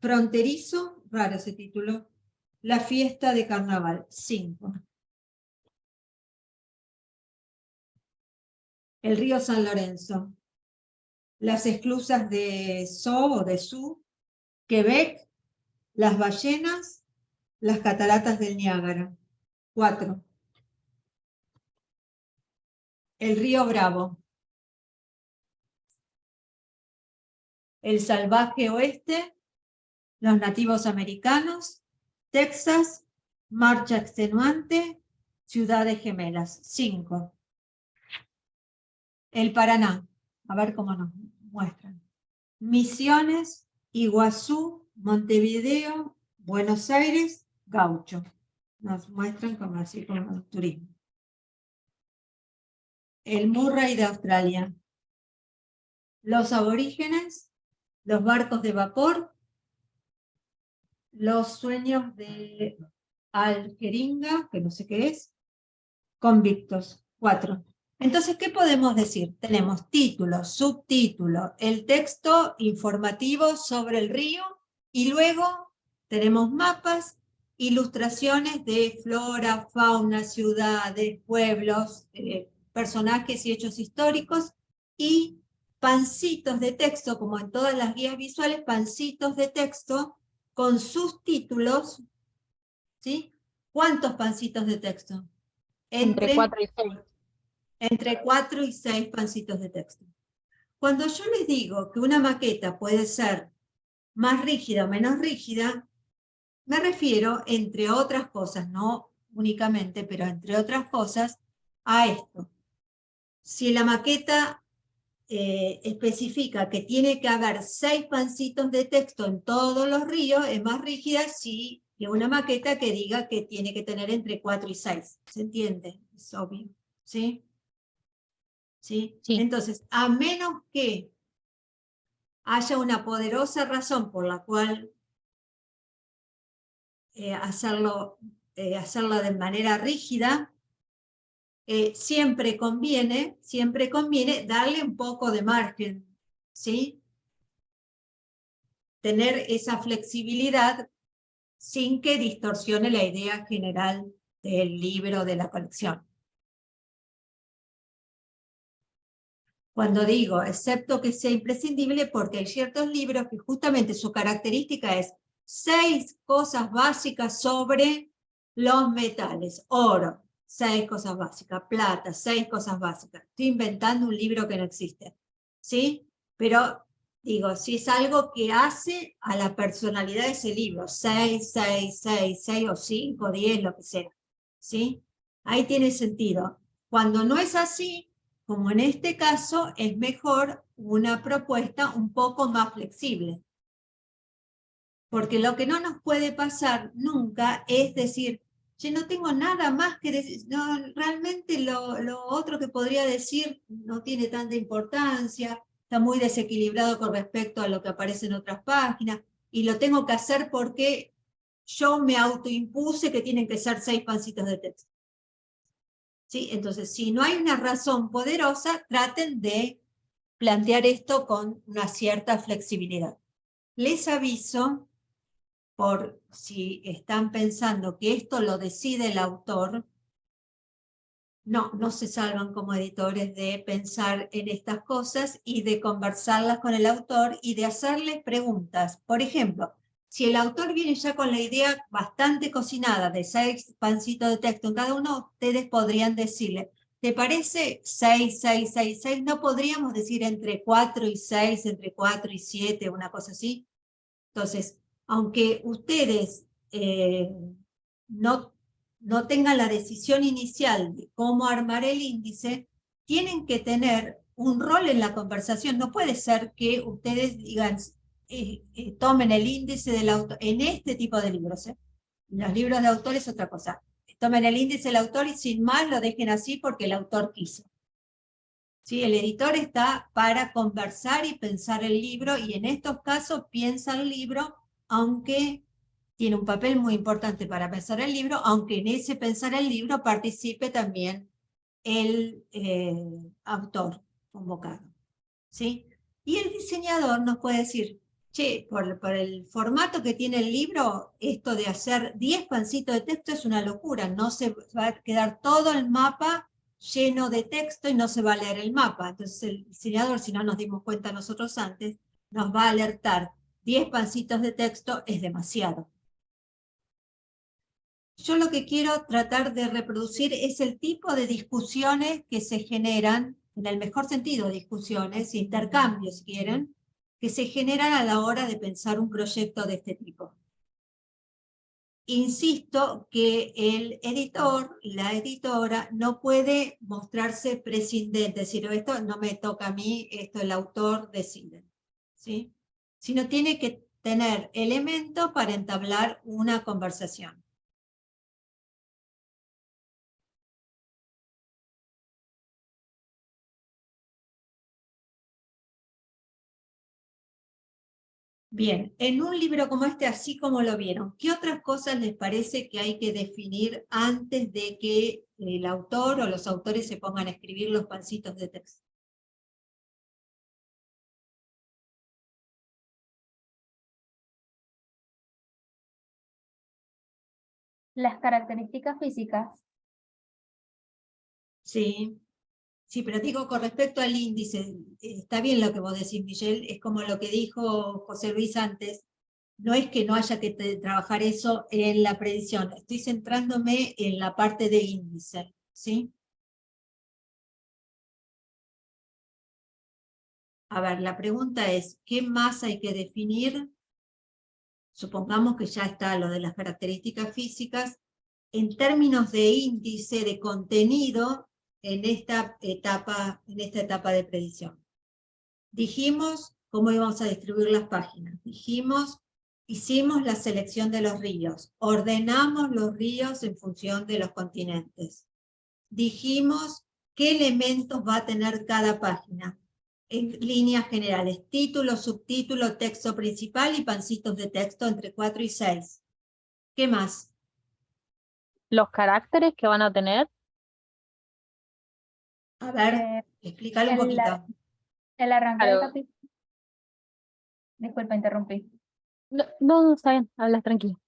fronterizo, raro ese título, la fiesta de carnaval. 5. El río San Lorenzo, las esclusas de So o de Su, Quebec, las ballenas, las cataratas del Niágara. 4. El río Bravo, el salvaje oeste, los nativos americanos, Texas, marcha extenuante, ciudades gemelas. 5. El Paraná, a ver cómo nos muestran. Misiones, Iguazú, Montevideo, Buenos Aires, Gaucho. Nos muestran como así como turismo. El Murray de Australia. Los aborígenes, los barcos de vapor, los sueños de Algeringa, que no sé qué es, convictos. 4. Entonces, ¿qué podemos decir? Tenemos título, subtítulo, el texto informativo sobre el río y luego tenemos mapas, ilustraciones de flora, fauna, ciudades, pueblos, personajes y hechos históricos y pancitos de texto, como en todas las guías visuales, pancitos de texto con sus títulos, ¿sí? ¿Cuántos pancitos de texto? Entre 4 y 6. Entre 4 y 6 pancitos de texto. Cuando yo les digo que una maqueta puede ser más rígida o menos rígida, me refiero, entre otras cosas, no únicamente, pero entre otras cosas, a esto. Si la maqueta especifica que tiene que haber 6 pancitos de texto en todos los ríos, es más rígida que una maqueta que diga que tiene que tener entre 4 y 6. ¿Se entiende? Es obvio. ¿Sí? ¿Sí? Sí. Entonces, a menos que haya una poderosa razón por la cual hacerla de manera rígida, siempre conviene darle un poco de margen, ¿sí? Tener esa flexibilidad sin que distorsione la idea general del libro, de la colección. Cuando digo, excepto que sea imprescindible, porque hay ciertos libros que justamente su característica es 6 cosas básicas sobre los metales. Oro, 6 cosas básicas. Plata, 6 cosas básicas. Estoy inventando un libro que no existe. ¿Sí? Pero digo, si es algo que hace a la personalidad de ese libro, 6, 6, 6, 6 o 5, 10, lo que sea. ¿Sí? Ahí tiene sentido. Cuando no es así, como en este caso, es mejor una propuesta un poco más flexible. Porque lo que no nos puede pasar nunca es decir, yo no tengo nada más que decir, no, realmente lo otro que podría decir no tiene tanta importancia, está muy desequilibrado con respecto a lo que aparece en otras páginas, y lo tengo que hacer porque yo me autoimpuse que tienen que ser 6 pancitos de texto. ¿Sí? Entonces, si no hay una razón poderosa, traten de plantear esto con una cierta flexibilidad. Les aviso, por si están pensando que esto lo decide el autor, no se salvan como editores de pensar en estas cosas y de conversarlas con el autor y de hacerles preguntas. Por ejemplo, si el autor viene ya con la idea bastante cocinada de 6 pancitos de texto en cada uno, ustedes podrían decirle, ¿te parece 6, 6, 6, 6? ¿No podríamos decir entre 4 y 6, entre 4 y 7, una cosa así? Entonces, aunque ustedes no tengan la decisión inicial de cómo armar el índice, tienen que tener un rol en la conversación. No puede ser que ustedes digan, tomen el índice del autor, en este tipo de libros, los libros de autor es otra cosa, tomen el índice del autor y sin más lo dejen así porque el autor quiso. ¿Sí? El editor está para conversar y pensar el libro, y en estos casos piensa el libro, aunque tiene un papel muy importante para pensar el libro, aunque en ese pensar el libro participe también el autor convocado. ¿Sí? Y el diseñador nos puede decir, che, por el formato que tiene el libro, esto de hacer 10 pancitos de texto es una locura, no se va a quedar todo el mapa lleno de texto y no se va a leer el mapa. Entonces el diseñador, si no nos dimos cuenta nosotros antes, nos va a alertar, 10 pancitos de texto es demasiado. Yo lo que quiero tratar de reproducir es el tipo de discusiones que se generan, en el mejor sentido discusiones, intercambios si quieren, que se generan a la hora de pensar un proyecto de este tipo. Insisto que el editor, la editora, no puede mostrarse prescindente, decir, esto no me toca a mí, esto el autor decide, ¿sí? Sino tiene que tener elementos para entablar una conversación. Bien, en un libro como este, así como lo vieron, ¿qué otras cosas les parece que hay que definir antes de que el autor o los autores se pongan a escribir los pancitos de texto? Las características físicas. Sí, sí, pero digo con respecto al índice, está bien lo que vos decís, Michelle, es como lo que dijo José Luis antes, no es que no haya que trabajar eso en la predicción, estoy centrándome en la parte de índice, ¿sí? A ver, la pregunta es, ¿qué más hay que definir? Supongamos que ya está lo de las características físicas, en términos de índice de contenido en esta etapa de predicción. Dijimos cómo íbamos a distribuir las páginas, dijimos, hicimos la selección de los ríos, ordenamos los ríos en función de los continentes. Dijimos qué elementos va a tener cada página, en líneas generales, título, subtítulo, texto principal y pancitos de texto entre 4 y 6. ¿Qué más? Los caracteres que van a tener. A ver, explícalo un poquito. El arranque del Claro. capítulo. Disculpa, interrumpí. No, está bien, hablas tranquilo.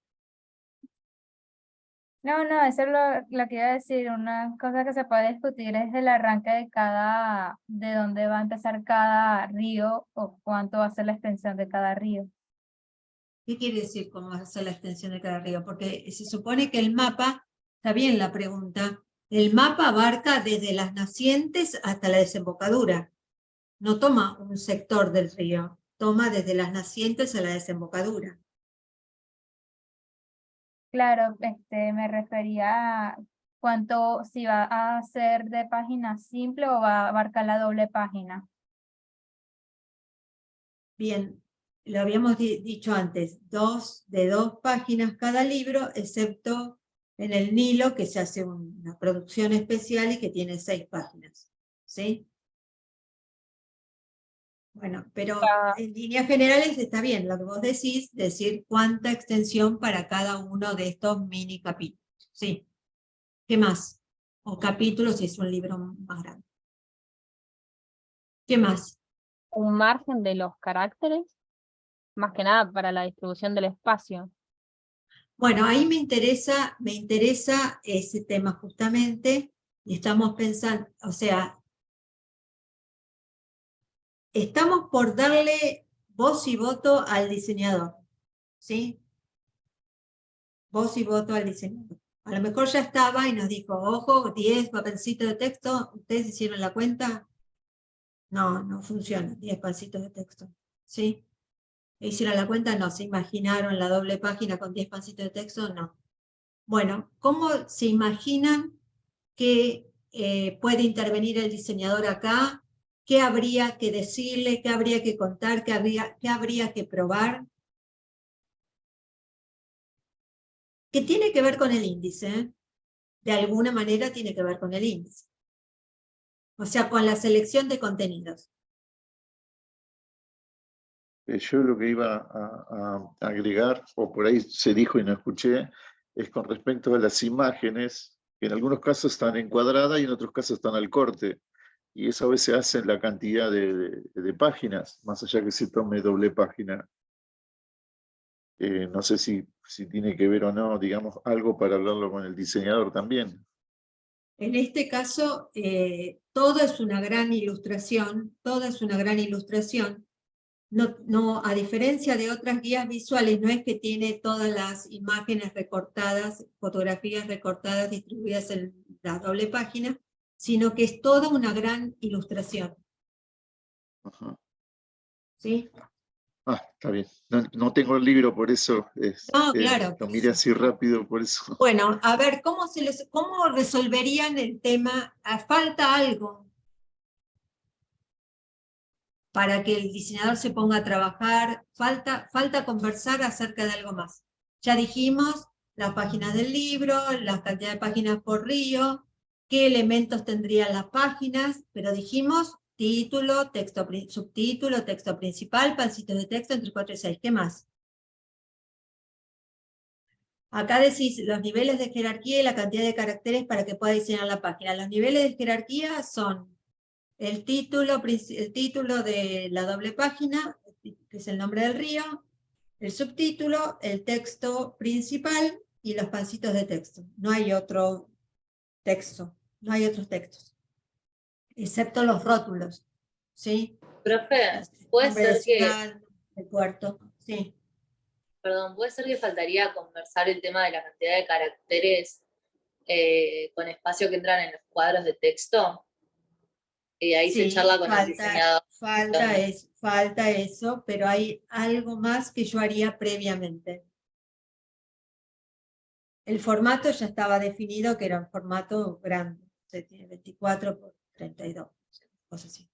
No, eso es lo que iba a decir. Una cosa que se puede discutir es el arranque de dónde va a empezar cada río o cuánto va a ser la extensión de cada río. ¿Qué quiere decir cómo va a ser la extensión de cada río? Porque se supone que el mapa, está bien la pregunta, el mapa abarca desde las nacientes hasta la desembocadura. No toma un sector del río, toma desde las nacientes a la desembocadura. Claro, me refería a si va a ser de página simple o va a abarcar la doble página. Bien, lo habíamos dicho antes, de dos páginas cada libro, excepto en el Nilo, que se hace una producción especial y que tiene 6 páginas. ¿Sí? Bueno, pero en líneas generales está bien lo que vos decís, decir cuánta extensión para cada uno de estos mini capítulos. ¿Sí? ¿Qué más? O capítulos si es un libro más grande. ¿Qué más? Un margen de los caracteres, más que nada para la distribución del espacio. Bueno, ahí me interesa ese tema justamente, y estamos pensando, o sea, estamos por darle voz y voto al diseñador, ¿sí? Voz y voto al diseñador. A lo mejor ya estaba y nos dijo, ojo, 10 papelcitos de texto, ¿ustedes hicieron la cuenta? No funciona, 10 pancitos de texto, ¿sí? ¿Hicieron la cuenta? No. ¿Se imaginaron la doble página con 10 pancitos de texto? No. Bueno, ¿cómo se imaginan que puede intervenir el diseñador acá? ¿Qué habría que decirle? ¿Qué habría que contar? ¿Qué habría que probar? Que tiene que ver con el índice, ¿eh? De alguna manera tiene que ver con el índice. O sea, con la selección de contenidos. Yo lo que iba a agregar, o por ahí se dijo y no escuché, es con respecto a las imágenes, que en algunos casos están encuadradas y en otros casos están al corte. Y eso a veces hace en la cantidad de páginas, más allá que se tome doble página. No sé si tiene que ver o no, digamos, algo para hablarlo con el diseñador también. En este caso, todo es una gran ilustración, No, a diferencia de otras guías visuales, no es que tiene todas las imágenes recortadas, fotografías recortadas distribuidas en la doble página, sino que es toda una gran ilustración. Ajá. ¿Sí? Está bien. No tengo el libro, por eso No, claro. lo miré así rápido, por eso. Bueno, a ver, ¿cómo resolverían el tema? Falta algo para que el diseñador se ponga a trabajar, falta conversar acerca de algo más. Ya dijimos las páginas del libro, la cantidad de páginas por río, qué elementos tendrían las páginas, pero dijimos título, subtítulo, texto principal, pancitos de texto entre 4 y 6. ¿Qué más? Acá decís los niveles de jerarquía y la cantidad de caracteres para que pueda diseñar la página. Los niveles de jerarquía son el título de la doble página, que es el nombre del río, el subtítulo, el texto principal y los pancitos de texto. No hay otro texto, no hay otros textos, excepto los rótulos, ¿sí? Profe, puede Nombre de ser que, ciudad, de puerto, sí. perdón, puede ser que faltaría conversar el tema de la cantidad de caracteres con espacio que entran en los cuadros de texto. Y ahí se Sí, charla con el diseñador. falta eso, pero hay algo más que yo haría previamente. El formato ya estaba definido, que era un formato grande, o sea, tiene 24 por 32, cosas así.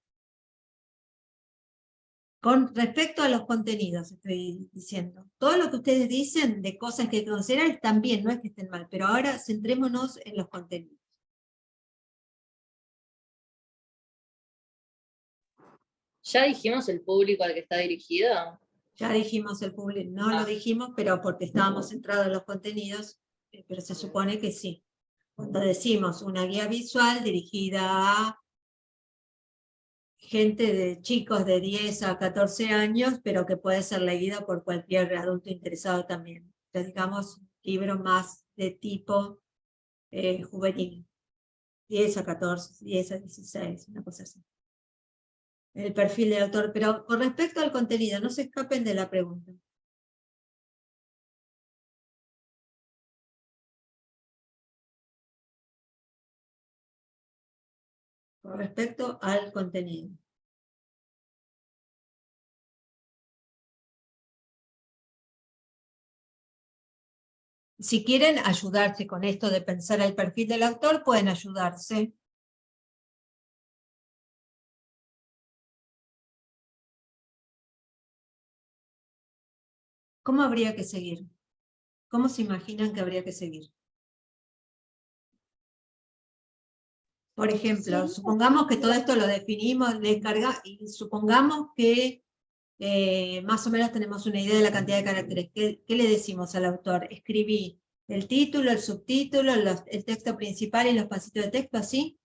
Con respecto a los contenidos, estoy diciendo, todo lo que ustedes dicen de cosas que consideran están bien, no es que estén mal, pero ahora centrémonos en los contenidos. ¿Ya dijimos el público al que está dirigido? Ya dijimos el público, no lo dijimos, pero porque estábamos centrados en los contenidos, pero se supone que sí. Cuando decimos una guía visual dirigida a gente de chicos de 10 a 14 años, pero que puede ser leída por cualquier adulto interesado también. Entonces, digamos, un libro más de tipo juvenil. 10 a 14, 10 a 16, una cosa así. El perfil del autor, pero con respecto al contenido, no se escapen de la pregunta. Con respecto al contenido. Si quieren ayudarse con esto de pensar el perfil del autor, pueden ayudarse. ¿Cómo habría que seguir? ¿Cómo se imaginan que habría que seguir? Por ejemplo, supongamos que todo esto lo definimos, y supongamos que más o menos tenemos una idea de la cantidad de caracteres. ¿Qué le decimos al autor? Escribí el título, el subtítulo, el texto principal y los pancitos de texto, ¿así?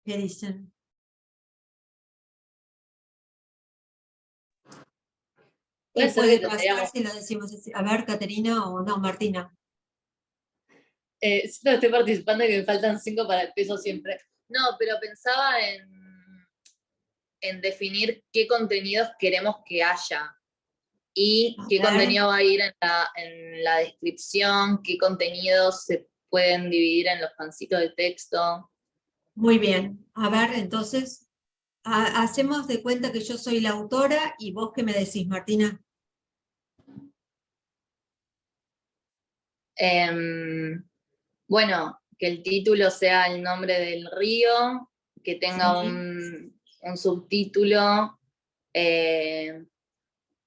¿Qué dicen? ¿Qué Puede ser puede que pasar tendríamos, si lo decimos así? A ver, Caterina o no, Martina. no estoy participando y que me faltan 5 para el peso siempre. No, pero pensaba en definir qué contenidos queremos que haya y A qué ver. contenido va a ir en la descripción, qué contenidos se pueden dividir en los pancitos de texto. Muy bien. A ver, entonces, hacemos de cuenta que yo soy la autora y vos qué me decís, Martina. Bueno, que el título sea el nombre del río, que tenga Sí. un subtítulo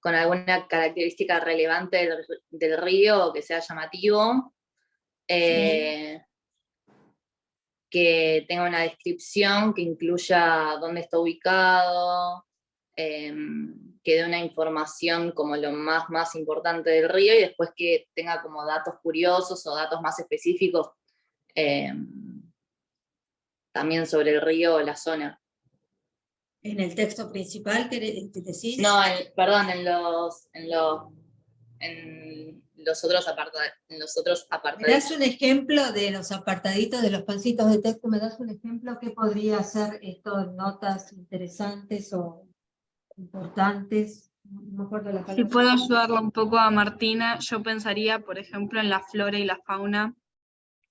con alguna característica relevante del río, que sea llamativo, que tenga una descripción que incluya dónde está ubicado, que dé una información como lo más importante del río y después que tenga como datos curiosos o datos más específicos también sobre el río o la zona. En el texto principal, ¿qué decís? No, perdón, en los otros apartados. ¿Me das un ejemplo de los apartaditos de los pancitos de texto? ¿Me das un ejemplo? ¿Qué podría ser esto? ¿Notas interesantes o importantes? No me acuerdo la Si palabra. puedo ayudarla un poco a Martina, yo pensaría, por ejemplo, en la flora y la fauna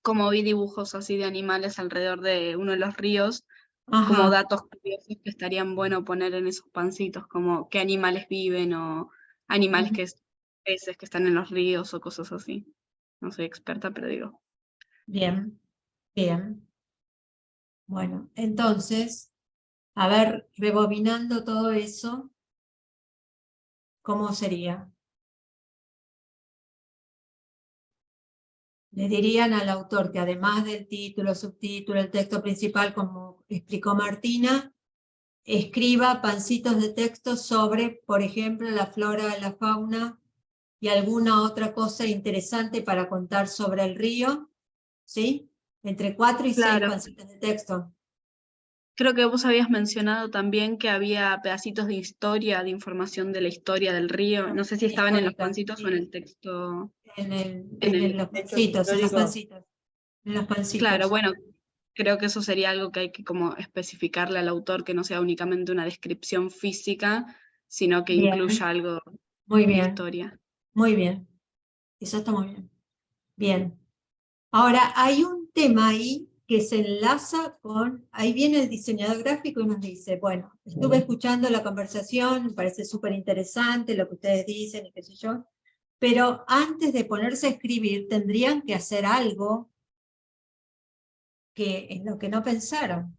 como vi dibujos así de animales alrededor de uno de los ríos, como Ajá. datos curiosos que estarían bueno poner en esos pancitos, como qué animales viven o animales peces que están en los ríos o cosas así. No soy experta, pero digo. Bien, bien. Bueno, entonces, a ver, rebobinando todo eso, ¿cómo sería? Le dirían al autor que además del título, subtítulo, el texto principal, como explicó Martina, escriba pancitos de texto sobre, por ejemplo, la flora, la fauna y alguna otra cosa interesante para contar sobre el río, ¿sí? Entre 4 y 6 Claro. pancitos de texto. Creo que vos habías mencionado también que había pedacitos de historia, de información de la historia del río. No sé si estaban en los Histórica, pancitos o en el texto. en los Hechos pancitos, en los históricos. pancitos. En los pancitos. Claro, bueno, creo que eso sería algo que hay que como especificarle al autor, que no sea únicamente una descripción física, sino que Bien. incluya algo Muy de bien, historia. muy bien. Eso está muy bien. Bien. Ahora, hay un tema ahí que se enlaza con, ahí viene el diseñador gráfico y nos dice, bueno, estuve escuchando la conversación, me parece súper interesante lo que ustedes dicen y qué sé yo, pero antes de ponerse a escribir tendrían que hacer algo que en lo que no pensaron.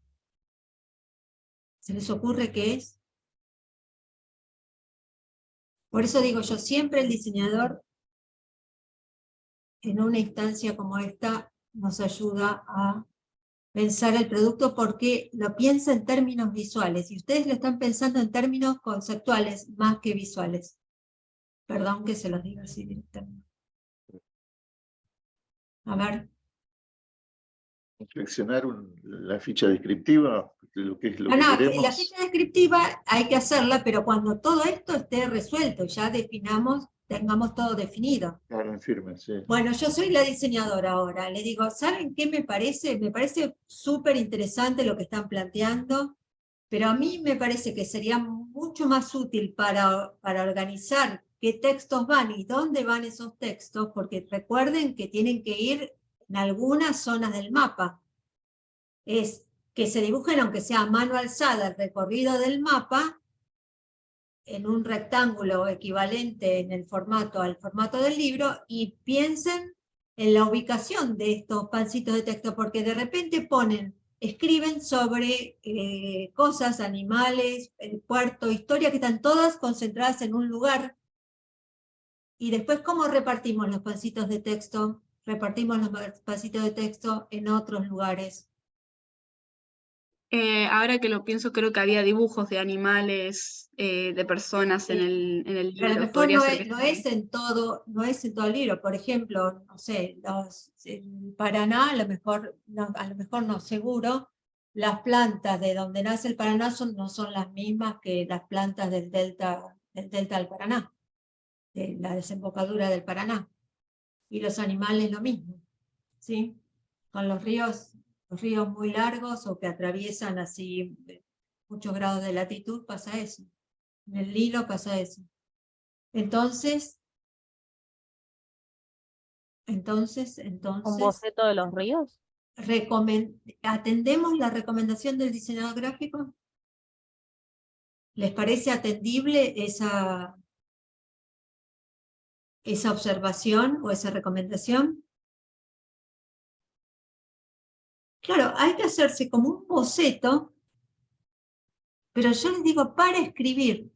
¿Se les ocurre qué es? Por eso digo yo, siempre el diseñador en una instancia como esta nos ayuda a pensar el producto porque lo piensa en términos visuales y ustedes lo están pensando en términos conceptuales más que visuales. Perdón que se los diga así directamente. A ver. Reflexionar la ficha descriptiva, de lo que es lo No, que no, queremos. la ficha descriptiva hay que hacerla, pero cuando todo esto esté resuelto, ya definamos, tengamos todo definido. Claro, en firme, sí. Bueno, yo soy la diseñadora ahora. Le digo, ¿saben qué me parece? Me parece súper interesante lo que están planteando, pero a mí me parece que sería mucho más útil para organizar qué textos van y dónde van esos textos, porque recuerden que tienen que ir en algunas zonas del mapa. Es que se dibujen, aunque sea a mano alzada, el recorrido del mapa en un rectángulo equivalente en el formato al formato del libro y piensen en la ubicación de estos pancitos de texto, porque de repente escriben sobre cosas, animales, el puerto, historia, que están todas concentradas en un lugar. Y después, ¿cómo repartimos los pancitos de texto? Repartimos los pancitos de texto en otros lugares. Ahora que lo pienso, creo que había dibujos de animales, de personas en Sí. el Pero a lo libro. mejor Podría no ser que es, no esté. es en todo, no es en todo el libro. Por ejemplo, no sé, en Paraná, a lo mejor no, seguro, las plantas de donde nace el Paraná no son las mismas que las plantas del delta del Paraná, de la desembocadura del Paraná. Y los animales lo mismo, ¿sí? Con los ríos muy largos o que atraviesan así muchos grados de latitud pasa eso. En el Nilo pasa eso. Entonces, ¿Un boceto de los ríos? ¿atendemos la recomendación del diseñador gráfico? ¿Les parece atendible esa observación o esa recomendación? Claro, hay que hacerse como un boceto, pero yo les digo, para escribir,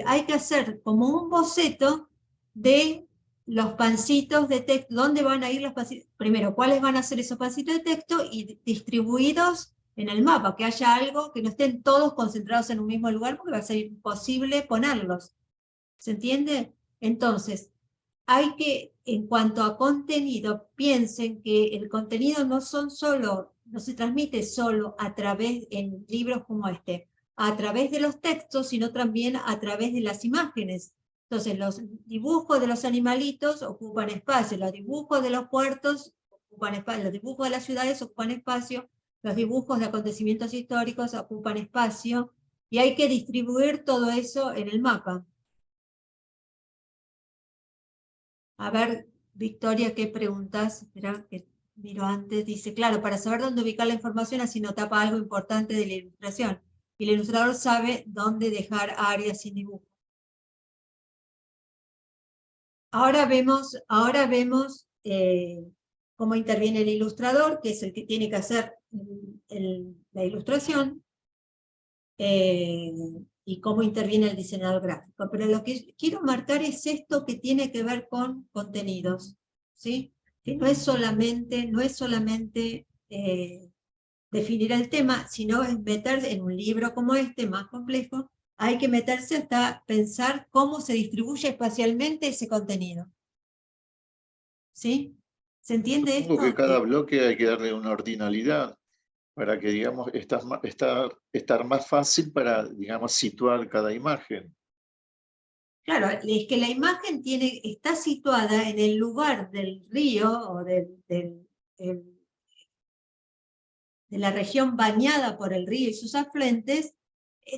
hay que hacer como un boceto de los pancitos de texto, dónde van a ir los pancitos, primero, cuáles van a ser esos pancitos de texto y distribuidos en el mapa, que haya algo, que no estén todos concentrados en un mismo lugar, porque va a ser imposible ponerlos. ¿Se entiende? Entonces, hay que, en cuanto a contenido, piensen que el contenido no se transmite solo a través, en libros como este, a través de los textos, sino también a través de las imágenes. Entonces, los dibujos de los animalitos ocupan espacio, los dibujos de los puertos ocupan espacio, los dibujos de las ciudades ocupan espacio, los dibujos de acontecimientos históricos ocupan espacio, y hay que distribuir todo eso en el mapa. A ver, Victoria, ¿qué preguntas? Espera, que miro antes, dice, claro, para saber dónde ubicar la información, así no tapa algo importante de la ilustración. Y el ilustrador sabe dónde dejar áreas sin dibujo. Ahora vemos cómo interviene el ilustrador, que es el que tiene que hacer la ilustración, y cómo interviene el diseñador gráfico. Pero lo que quiero marcar es esto que tiene que ver con contenidos, ¿sí? Que no es solamente definir el tema, sino es meterse en un libro como este, más complejo, hay que meterse hasta pensar cómo se distribuye espacialmente ese contenido. ¿Sí? ¿Se entiende Supongo esto? que cada bloque hay que darle una ordinalidad para que, digamos, estar más fácil para, digamos, situar cada imagen. Claro, es que la imagen está situada en el lugar del río o de la región bañada por el río y sus afluentes,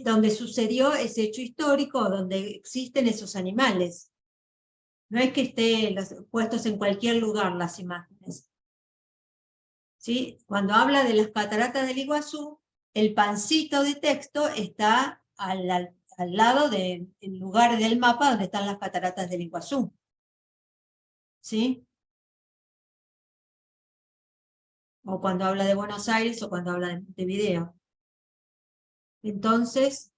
donde sucedió ese hecho histórico, donde existen esos animales. No es que estén puestos en cualquier lugar las imágenes. ¿Sí? Cuando habla de las cataratas del Iguazú, el pancito de texto está al lado del lugar del mapa donde están las cataratas del Iguazú. ¿Sí? O cuando habla de Buenos Aires o cuando habla de Montevideo. Entonces,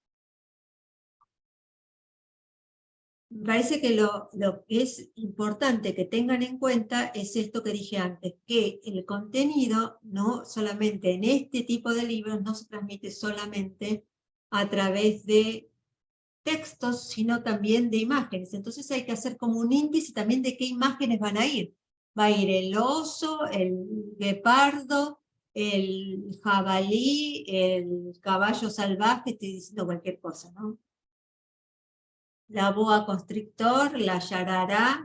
me parece que lo que es importante que tengan en cuenta es esto que dije antes, que el contenido no solamente en este tipo de libros no se transmite solamente a través de textos, sino también de imágenes. Entonces hay que hacer como un índice también de qué imágenes van a ir. Va a ir el oso, el guepardo, el jabalí, el caballo salvaje, estoy diciendo cualquier cosa, ¿no? La boa constrictor, la yarará,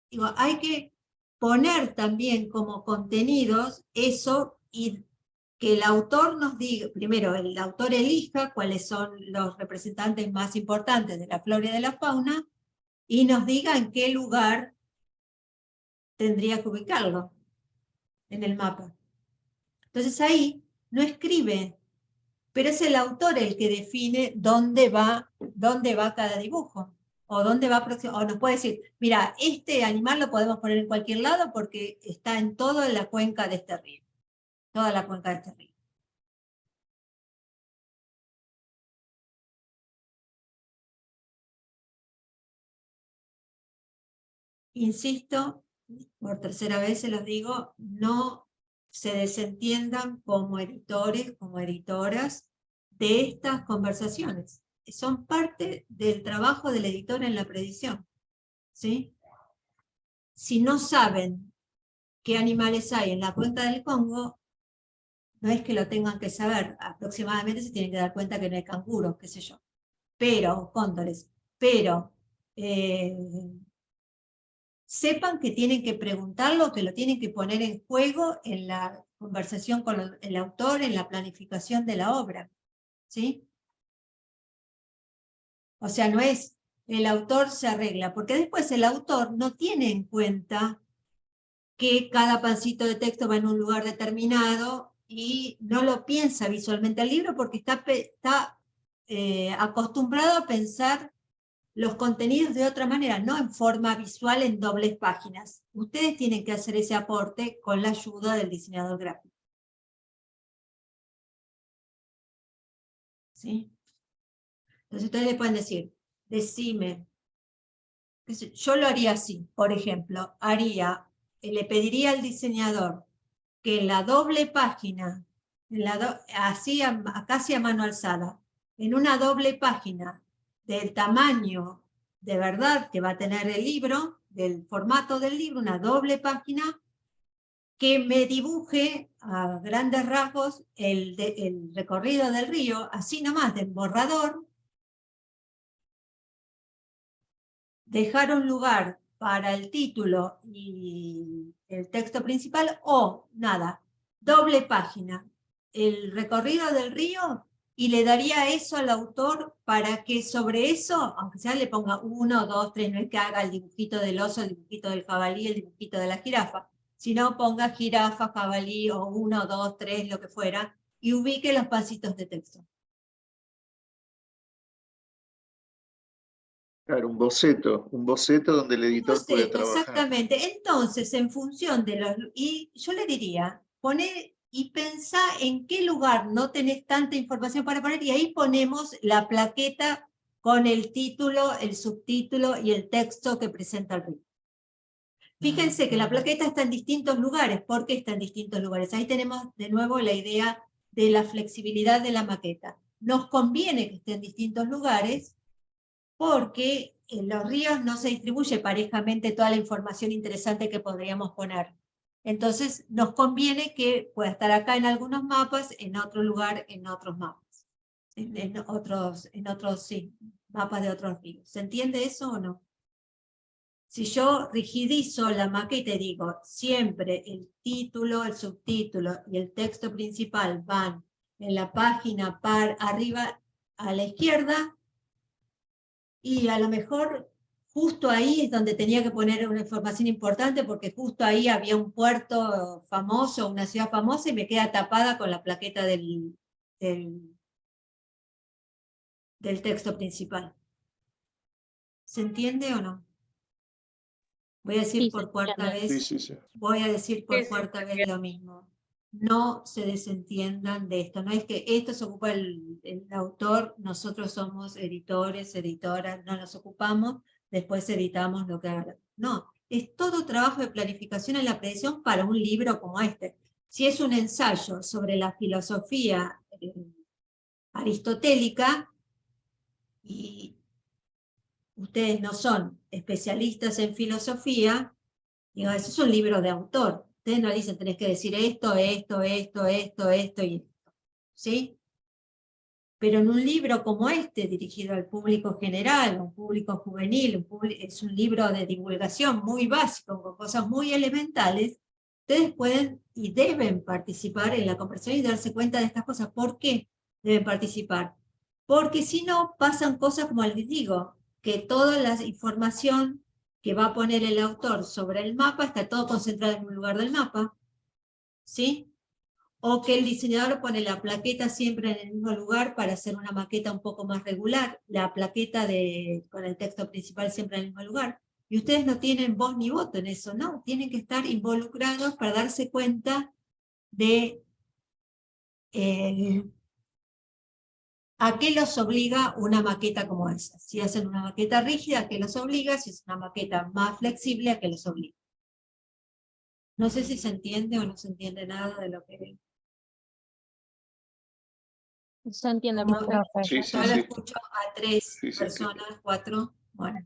Digo, hay que poner también como contenidos eso y que el autor nos diga, primero el autor elija cuáles son los representantes más importantes de la flora y de la fauna y nos diga en qué lugar tendría que ubicarlo en el mapa. Entonces ahí no escribe, pero es el autor el que define dónde va cada dibujo. O dónde va o nos puede decir, mira, este animal lo podemos poner en cualquier lado porque está en toda la cuenca de este río. Toda la cuenca de este río. Insisto, por tercera vez se los digo, no se desentiendan como editores, como editoras de estas conversaciones. Son parte del trabajo del editor en la predicción. ¿Sí? Si no saben qué animales hay en la cuenca del Congo, no es que lo tengan que saber, aproximadamente se tienen que dar cuenta que no hay canguros, qué sé yo, pero, cóndores, pero sepan que tienen que preguntarlo, que lo tienen que poner en juego en la conversación con el autor, en la planificación de la obra, ¿sí? O sea, no es el autor se arregla, porque después el autor no tiene en cuenta que cada pancito de texto va en un lugar determinado y no lo piensa visualmente el libro porque está acostumbrado a pensar los contenidos de otra manera, no en forma visual en dobles páginas. Ustedes tienen que hacer ese aporte con la ayuda del diseñador gráfico. ¿Sí? Entonces ustedes le pueden decir, decime, yo lo haría así, por ejemplo, le pediría al diseñador que en la doble página, casi a mano alzada, en una doble página del tamaño de verdad que va a tener el libro, del formato del libro, una doble página, que me dibuje a grandes rasgos el recorrido del río, así nomás, del borrador, dejar un lugar para el título y el texto principal, o nada, doble página, el recorrido del río, y le daría eso al autor para que sobre eso, aunque sea le ponga 1, 2, 3, no es que haga el dibujito del oso, el dibujito del jabalí, el dibujito de la jirafa, Si no, ponga jirafa, jabalí, o 1, 2, 3, lo que fuera, y ubique los pasitos de texto. Claro, un boceto donde el editor puede Boceto, trabajar. exactamente. Entonces, en función de los... Y yo le diría, poné y pensá en qué lugar no tenés tanta información para poner, y ahí ponemos la plaqueta con el título, el subtítulo y el texto que presenta el río. Fíjense que la plaqueta está en distintos lugares. ¿Por qué está en distintos lugares? Ahí tenemos de nuevo la idea de la flexibilidad de la maqueta. Nos conviene que esté en distintos lugares porque en los ríos no se distribuye parejamente toda la información interesante que podríamos poner. Entonces nos conviene que pueda estar acá en algunos mapas, en otro lugar en otros mapas. En otros sí, mapas de otros ríos. ¿Se entiende eso o no? Si yo rigidizo la maqueta y digo, siempre el título, el subtítulo y el texto principal van en la página arriba a la izquierda, y a lo mejor justo ahí es donde tenía que poner una información importante, porque justo ahí había un puerto famoso, una ciudad famosa, y me queda tapada con la plaqueta del texto principal. ¿Se entiende o no? Voy a decir Sí, se por cuarta entiende. vez, Sí, sí, sí. voy a decir por Sí, sí, cuarta se vez lo mismo. No se desentiendan de esto. No es que esto se ocupa el autor, nosotros somos editores, editoras, no nos ocupamos, después editamos lo que haga. No, es todo trabajo de planificación en la predicción para un libro como este. Si es un ensayo sobre la filosofía aristotélica, y ustedes no son especialistas en filosofía, digo, eso es un libro de autor. Ustedes no dicen, tenés que decir esto, esto y esto, ¿sí? Pero en un libro como este, dirigido al público general, un público juvenil, es un libro de divulgación muy básico, con cosas muy elementales, ustedes pueden y deben participar en la conversación y darse cuenta de estas cosas. ¿Por qué deben participar? Porque si no, pasan cosas como les digo, que toda la información que va a poner el autor sobre el mapa está todo concentrado en un lugar del mapa, ¿sí? O que el diseñador pone la plaqueta siempre en el mismo lugar para hacer una maqueta un poco más regular, la plaqueta con el texto principal siempre en el mismo lugar. Y ustedes no tienen voz ni voto en eso, ¿no? Tienen que estar involucrados para darse cuenta de a qué los obliga una maqueta como esa. Si hacen una maqueta rígida, ¿a qué los obliga? Si es una maqueta más flexible, ¿a qué los obliga? No sé si se entiende o no se entiende nada de lo que... Se entiende, No, profe. Sí, sí, yo lo sí. escucho a 3 Sí, sí, personas, 4. Bueno,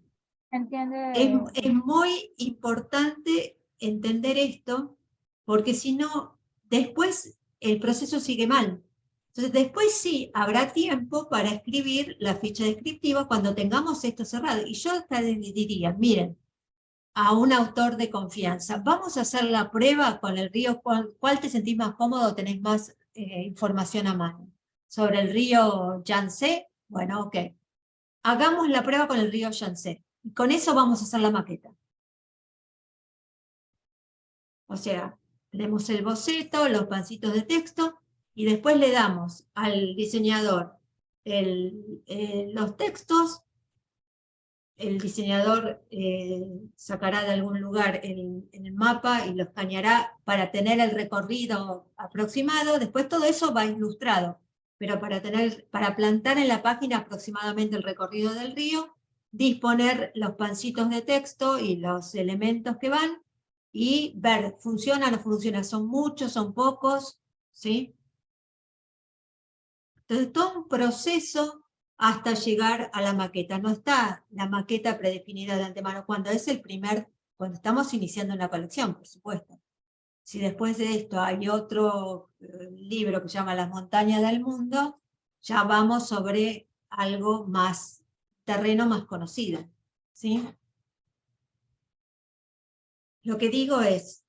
¿Entiende? es muy importante entender esto, porque si no, después el proceso sigue mal. Entonces, después sí, habrá tiempo para escribir la ficha descriptiva cuando tengamos esto cerrado. Y yo hasta les diría, miren, a un autor de confianza, vamos a hacer la prueba con el río, ¿cuál te sentís más cómodo, tenés más información a mano? ¿Sobre el río Yangtze? Bueno, ok. Hagamos la prueba con el río Yangtze. Y con eso vamos a hacer la maqueta. O sea, tenemos el boceto, los pancitos de texto, y después le damos al diseñador los textos. El diseñador sacará de algún lugar en el mapa y lo escaneará para tener el recorrido aproximado. Después todo eso va ilustrado, pero para plantar en la página aproximadamente el recorrido del río, disponer los pancitos de texto y los elementos que van, y ver, ¿funciona o no funciona? ¿Son muchos, son pocos? ¿Sí? Entonces, todo un proceso hasta llegar a la maqueta. No está la maqueta predefinida de antemano cuando estamos iniciando una colección, por supuesto. Si después de esto hay otro libro que se llama Las montañas del mundo, ya vamos sobre algo más, terreno más conocido, ¿sí? Lo que digo es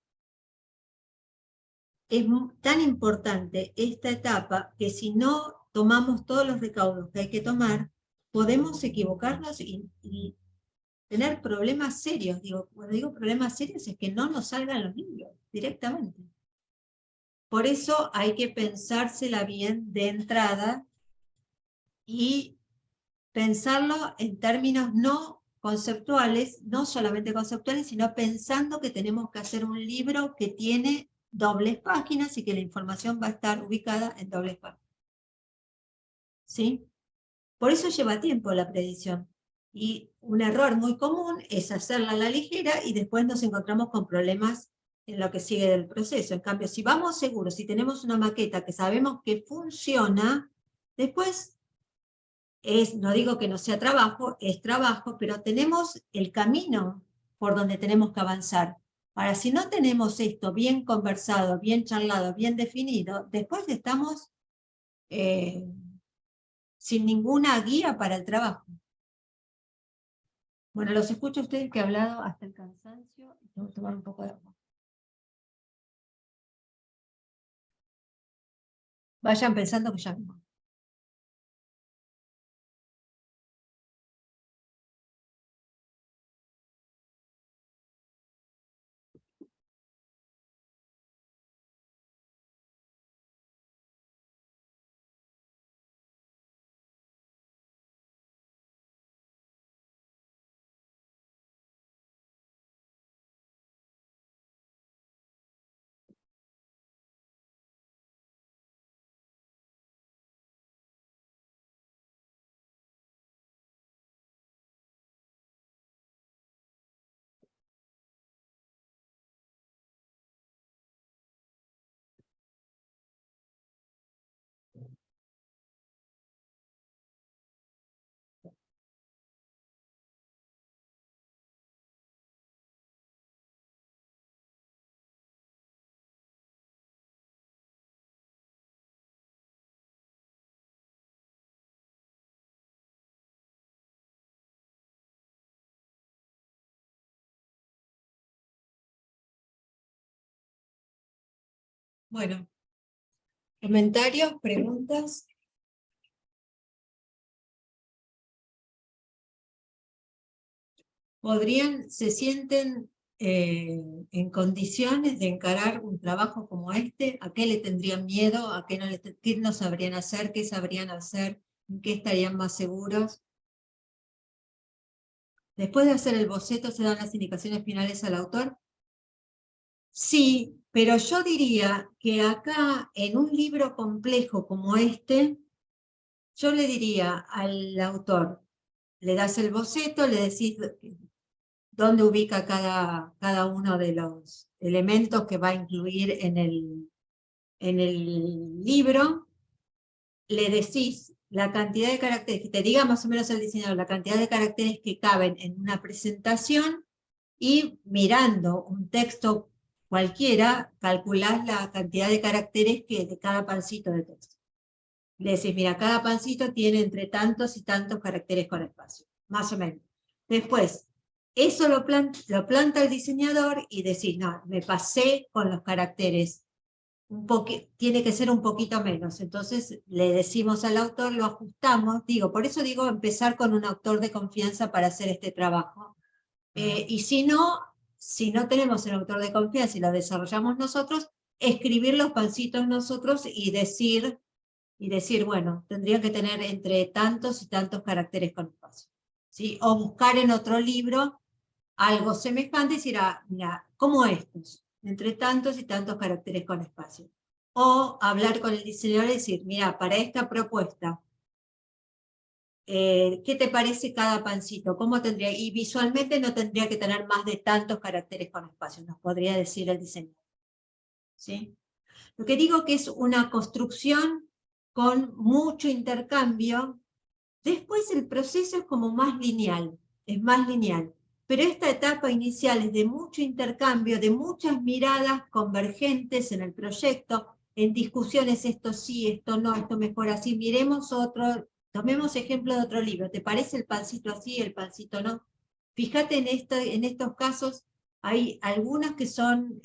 tan importante esta etapa que si no tomamos todos los recaudos que hay que tomar, podemos equivocarnos y tener problemas serios. Cuando digo problemas serios es que no nos salgan los libros directamente. Por eso hay que pensársela bien de entrada y pensarlo en términos no conceptuales, no solamente conceptuales, sino pensando que tenemos que hacer un libro que tiene dobles páginas y que la información va a estar ubicada en dobles páginas. ¿Sí? Por eso lleva tiempo la predicción. Y un error muy común es hacerla a la ligera y después nos encontramos con problemas en lo que sigue del proceso. En cambio, si vamos seguros, si tenemos una maqueta que sabemos que funciona, después no digo que no sea trabajo, es trabajo, pero tenemos el camino por donde tenemos que avanzar. Ahora, si no tenemos esto bien conversado, bien charlado, bien definido, después estamos sin ninguna guía para el trabajo. Bueno, los escucho a ustedes que he hablado hasta el cansancio. Tengo que tomar un poco de agua. Vayan pensando que ya mismo. Bueno, comentarios, preguntas. ¿Se sienten en condiciones de encarar un trabajo como este? ¿A qué le tendrían miedo? ¿A qué no sabrían hacer? ¿Qué sabrían hacer? ¿En qué estarían más seguros? Después de hacer el boceto, ¿se dan las indicaciones finales al autor? Sí, pero yo diría que acá, en un libro complejo como este, yo le diría al autor, le das el boceto, le decís dónde ubica cada uno de los elementos que va a incluir en el libro, le decís la cantidad de caracteres, que te diga más o menos el diseñador, la cantidad de caracteres que caben en una presentación, y mirando un texto cualquiera, calculás la cantidad de caracteres de cada pancito de texto. Le decís, mira, cada pancito tiene entre tantos y tantos caracteres con espacio, más o menos. Después, eso lo planta el diseñador y decís, no, me pasé con los caracteres, tiene que ser un poquito menos. Entonces le decimos al autor, lo ajustamos, por eso digo empezar con un autor de confianza para hacer este trabajo. Y si no tenemos el autor de confianza y lo desarrollamos nosotros, escribir los pancitos nosotros y decir, bueno, tendría que tener entre tantos y tantos caracteres con espacio, ¿sí? O buscar en otro libro algo semejante y decir, mira, como estos, entre tantos y tantos caracteres con espacio. O hablar con el diseñador y decir, mira, para esta propuesta, ¿qué te parece cada pancito? ¿Cómo tendría? Y visualmente no tendría que tener más de tantos caracteres con espacio, nos podría decir el diseñador. ¿Sí? Lo que digo que es una construcción con mucho intercambio. Después el proceso es como más lineal, es más lineal. Pero esta etapa inicial es de mucho intercambio, de muchas miradas convergentes en el proyecto, en discusiones, esto sí, esto no, esto mejor así, miremos otro, tomemos ejemplo de otro libro, ¿te parece el pancito así, el pancito no? Fíjate en estos casos, hay algunos que son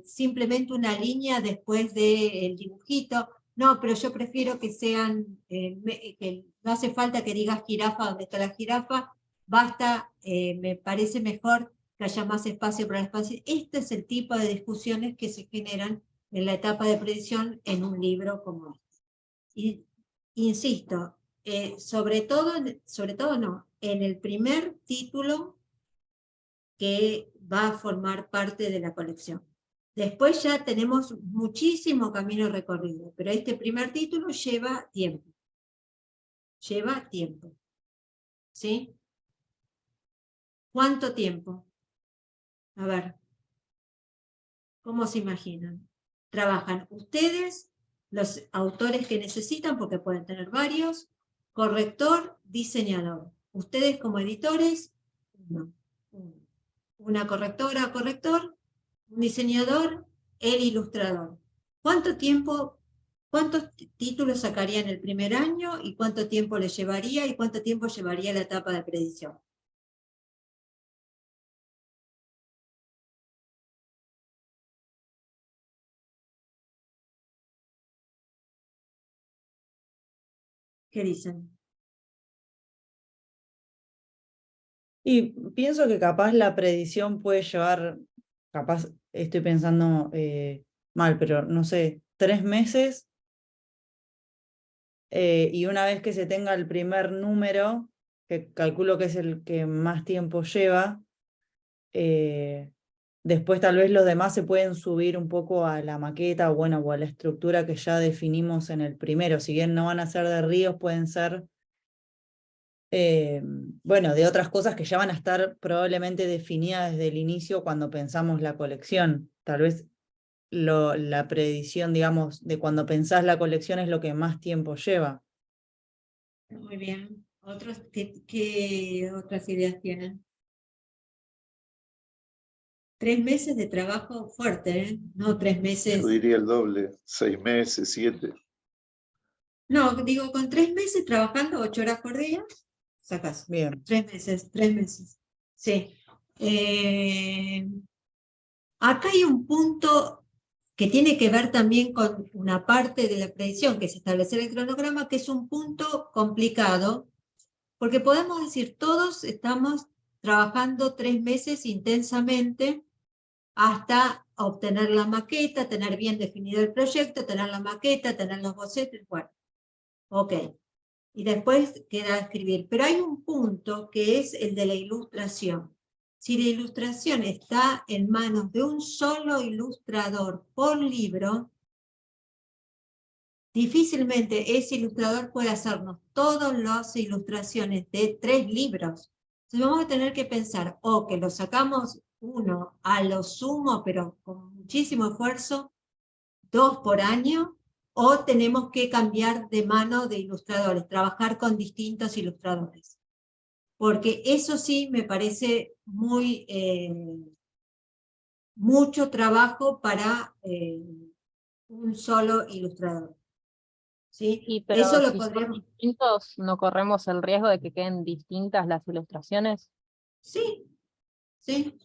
simplemente una línea después del dibujito. No, pero yo prefiero que sean, que no hace falta que digas jirafa donde está la jirafa, basta, me parece mejor que haya más espacio para el espacio. Este es el tipo de discusiones que se generan en la etapa de predicción en un libro como este. Y insisto, sobre todo no, en el primer título que va a formar parte de la colección. Después ya tenemos muchísimo camino recorrido, pero este primer título lleva tiempo. Lleva tiempo. ¿Sí? ¿Cuánto tiempo? A ver, ¿cómo se imaginan? Trabajan ustedes, los autores que necesitan, porque pueden tener varios, corrector, diseñador. Ustedes como editores, uno. Una correctora, corrector, un diseñador, el ilustrador. ¿Cuántos títulos sacaría en el primer año y cuánto tiempo le llevaría y cuánto tiempo llevaría la etapa de predicción? ¿Qué dicen? Y pienso que capaz la predicción puede llevar, capaz estoy pensando mal, pero no sé, 3 meses. Y una vez que se tenga el primer número, que calculo que es el que más tiempo lleva, después tal vez los demás se pueden subir un poco a la maqueta o a la estructura que ya definimos en el primero. Si bien no van a ser de ríos, pueden ser de otras cosas que ya van a estar probablemente definidas desde el inicio cuando pensamos la colección. Tal vez la predicción, digamos, de cuando pensás la colección es lo que más tiempo lleva. Muy bien. ¿Qué otras ideas tienen? 3 meses de trabajo fuerte, ¿eh? No 3 meses. Yo diría el doble, 6 meses, 7. No, digo, con 3 meses trabajando 8 horas por día, sacas. Bien. 3 meses. Sí. Acá hay un punto que tiene que ver también con una parte de la predicción, que es establecer el cronograma, que es un punto complicado, porque podemos decir, todos estamos trabajando 3 meses intensamente hasta obtener la maqueta, tener bien definido el proyecto, tener la maqueta, tener los bocetos, bueno, ok. Y después queda escribir. Pero hay un punto que es el de la ilustración. Si la ilustración está en manos de un solo ilustrador por libro, difícilmente ese ilustrador puede hacernos todas las ilustraciones de 3 libros. Entonces vamos a tener que pensar, o que lo sacamos uno a lo sumo, pero con muchísimo esfuerzo, 2 por año, o tenemos que cambiar de mano de ilustradores, trabajar con distintos ilustradores. Porque eso sí me parece mucho trabajo para un solo ilustrador. ¿Sí? Pero Eso lo si son podríamos... distintos, ¿no corremos el riesgo de que queden distintas las ilustraciones? Sí, sí.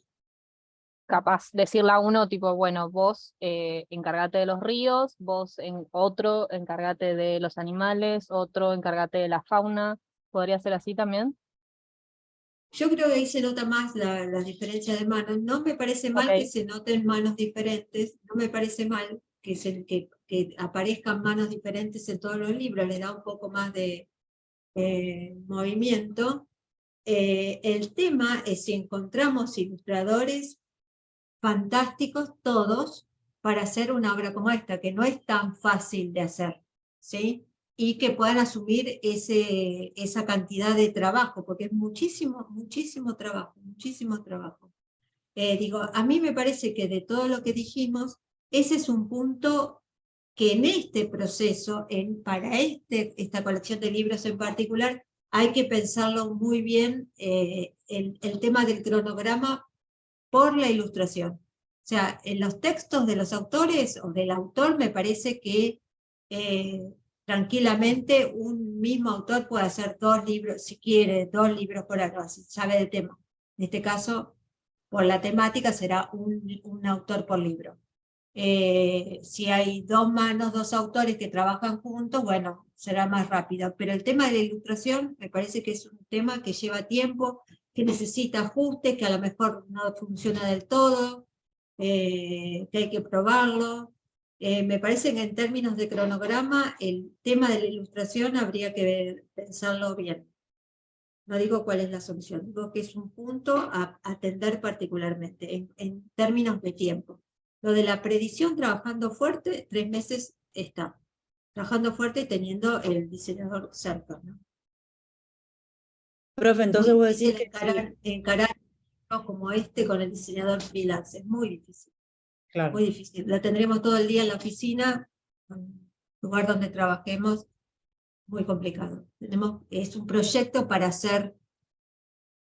Capaz decirle a uno, tipo, bueno, vos encárgate de los ríos, vos otro encárgate de los animales, otro encárgate de la fauna. ¿Podría ser así también? Yo creo que ahí se nota más la diferencia de manos. No me parece mal que se noten manos diferentes, no me parece mal que aparezcan manos diferentes en todos los libros, le da un poco más de movimiento. El tema es si encontramos ilustradores fantásticos todos para hacer una obra como esta, que no es tan fácil de hacer, ¿sí? Y que puedan asumir esa cantidad de trabajo, porque es muchísimo trabajo, muchísimo trabajo. Digo, a mí me parece que de todo lo que dijimos, ese es un punto que en este proceso, para esta colección de libros en particular, hay que pensarlo muy bien, el tema del cronograma por la ilustración. O sea, en los textos de los autores o del autor me parece que tranquilamente un mismo autor puede hacer 2 libros, si quiere, 2 libros por año, si sabe del tema. En este caso, por la temática será un autor por libro. Si hay dos manos, dos autores que trabajan juntos, bueno, será más rápido. Pero el tema de la ilustración me parece que es un tema que lleva tiempo, que necesita ajustes, que a lo mejor no funciona del todo, que hay que probarlo. Me parece que en términos de cronograma, el tema de la ilustración habría que pensarlo bien. No digo cuál es la solución, digo que es un punto a atender particularmente en términos de tiempo. Lo de la predicción trabajando fuerte, 3 meses está. Trabajando fuerte y teniendo el diseñador cerca, ¿no? Profe, entonces Muy vos decís difícil que sí, encarar uno como este con el diseñador freelance, es muy difícil, claro. muy difícil. La tendremos todo el día en la oficina, en el lugar donde trabajemos, muy complicado. Es un proyecto para hacer.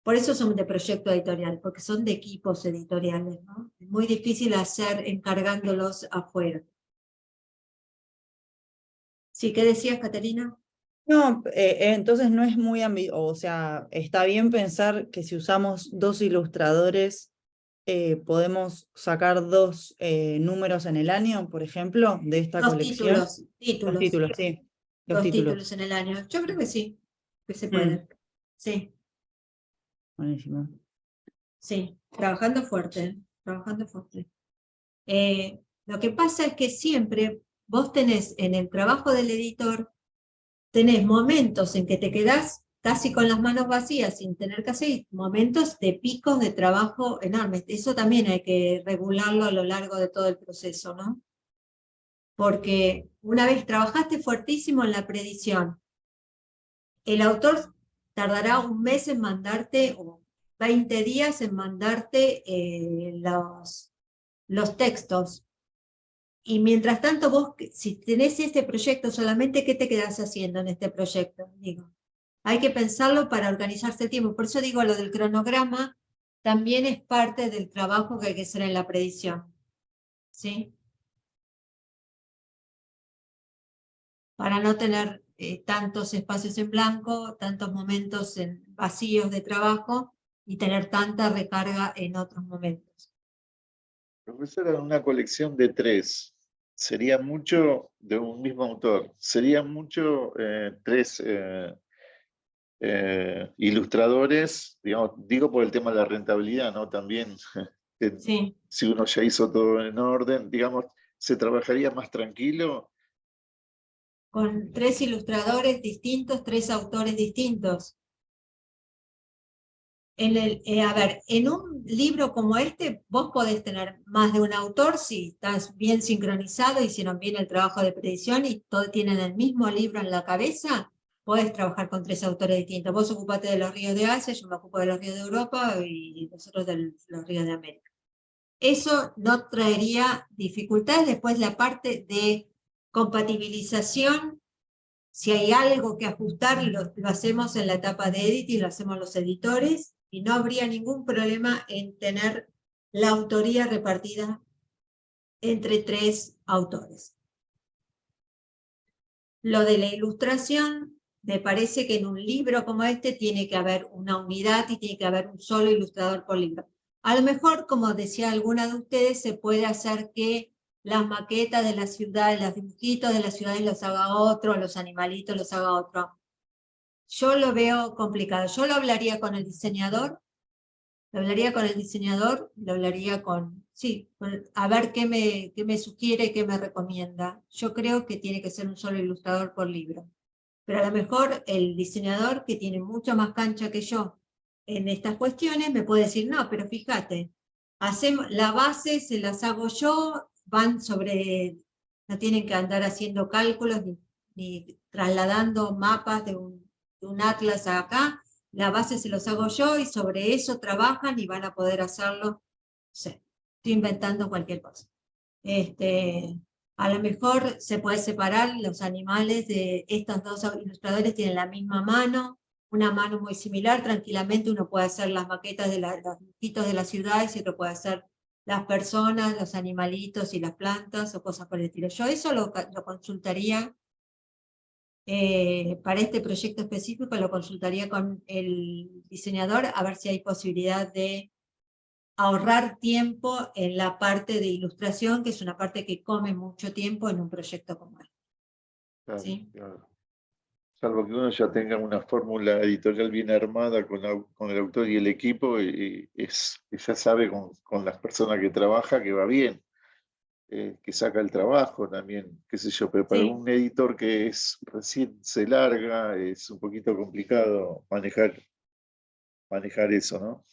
Por eso son de proyecto editorial, porque son de equipos editoriales, ¿no? Es muy difícil hacer encargándolos afuera. ¿Sí? ¿Qué decías, Caterina? No, entonces no es muy ambiguo, o sea, está bien pensar que si usamos 2 ilustradores, podemos sacar 2 números en el año, por ejemplo, de esta Dos colección. títulos, Los títulos, sí. Los dos títulos. títulos en el año. Yo creo que sí, que se Mm. puede. Sí, Buenísimo. sí, trabajando fuerte, trabajando fuerte. Lo que pasa es que siempre vos tenés en el trabajo del editor, tenés momentos en que te quedás casi con las manos vacías sin tener que hacer, momentos de picos de trabajo enormes. Eso también hay que regularlo a lo largo de todo el proceso, ¿no? Porque una vez trabajaste fuertísimo en la predicción, el autor tardará un mes en mandarte, o 20 días en mandarte los textos. Y mientras tanto vos, si tenés este proyecto solamente, ¿qué te quedás haciendo en este proyecto? Digo, hay que pensarlo para organizarse el tiempo. Por eso digo, lo del cronograma también es parte del trabajo que hay que hacer en la predicción. ¿Sí? Para no tener tantos espacios en blanco, tantos momentos vacíos de trabajo y tener tanta recarga en otros momentos. Profesora, en una colección de 3, sería mucho de un mismo autor, sería mucho 3 ilustradores, digamos, digo por el tema de la rentabilidad, ¿no? También, Sí. si uno ya hizo todo en orden, digamos, ¿se trabajaría más tranquilo? Con 3 ilustradores distintos, 3 autores distintos. A ver, en un libro como este, vos podés tener más de un autor si estás bien sincronizado, hicieron bien el trabajo de predicción y todos tienen el mismo libro en la cabeza, podés trabajar con 3 autores distintos. Vos ocupate de los ríos de Asia, yo me ocupo de los ríos de Europa y nosotros de los ríos de América. Eso no traería dificultades. Después la parte de compatibilización, si hay algo que ajustar, lo hacemos en la etapa de editing, lo hacemos los editores, y no habría ningún problema en tener la autoría repartida entre 3 autores. Lo de la ilustración, me parece que en un libro como este tiene que haber una unidad y tiene que haber un solo ilustrador por libro. A lo mejor, como decía alguna de ustedes, se puede hacer que las maquetas de la ciudad, los dibujitos de las ciudades los haga otro, los animalitos los haga otro. Yo lo veo complicado. Yo lo hablaría con el diseñador, lo hablaría con, sí, a ver qué me sugiere, qué me recomienda. Yo creo que tiene que ser un solo ilustrador por libro. Pero a lo mejor el diseñador, que tiene mucho más cancha que yo en estas cuestiones, me puede decir, no, pero fíjate, la base se las hago yo, van sobre, no tienen que andar haciendo cálculos ni trasladando mapas de un atlas a acá, la base se los hago yo y sobre eso trabajan y van a poder hacerlo, no sé, estoy inventando cualquier cosa. A lo mejor se puede separar los animales de estos 2 ilustradores, tienen la misma mano, una mano muy similar, tranquilamente uno puede hacer las maquetas de los dibujitos de las ciudades y otro puede hacer las personas, los animalitos y las plantas o cosas por el estilo. Yo eso lo consultaría, para este proyecto específico lo consultaría con el diseñador a ver si hay posibilidad de ahorrar tiempo en la parte de ilustración, que es una parte que come mucho tiempo en un proyecto como este. Claro, ¿Sí? claro. Salvo que uno ya tenga una fórmula editorial bien armada con el autor y el equipo, y ya sabe con las personas que trabaja que va bien, que saca el trabajo también, qué sé yo, pero para Sí. un editor que recién se larga, es un poquito complicado manejar eso, ¿no?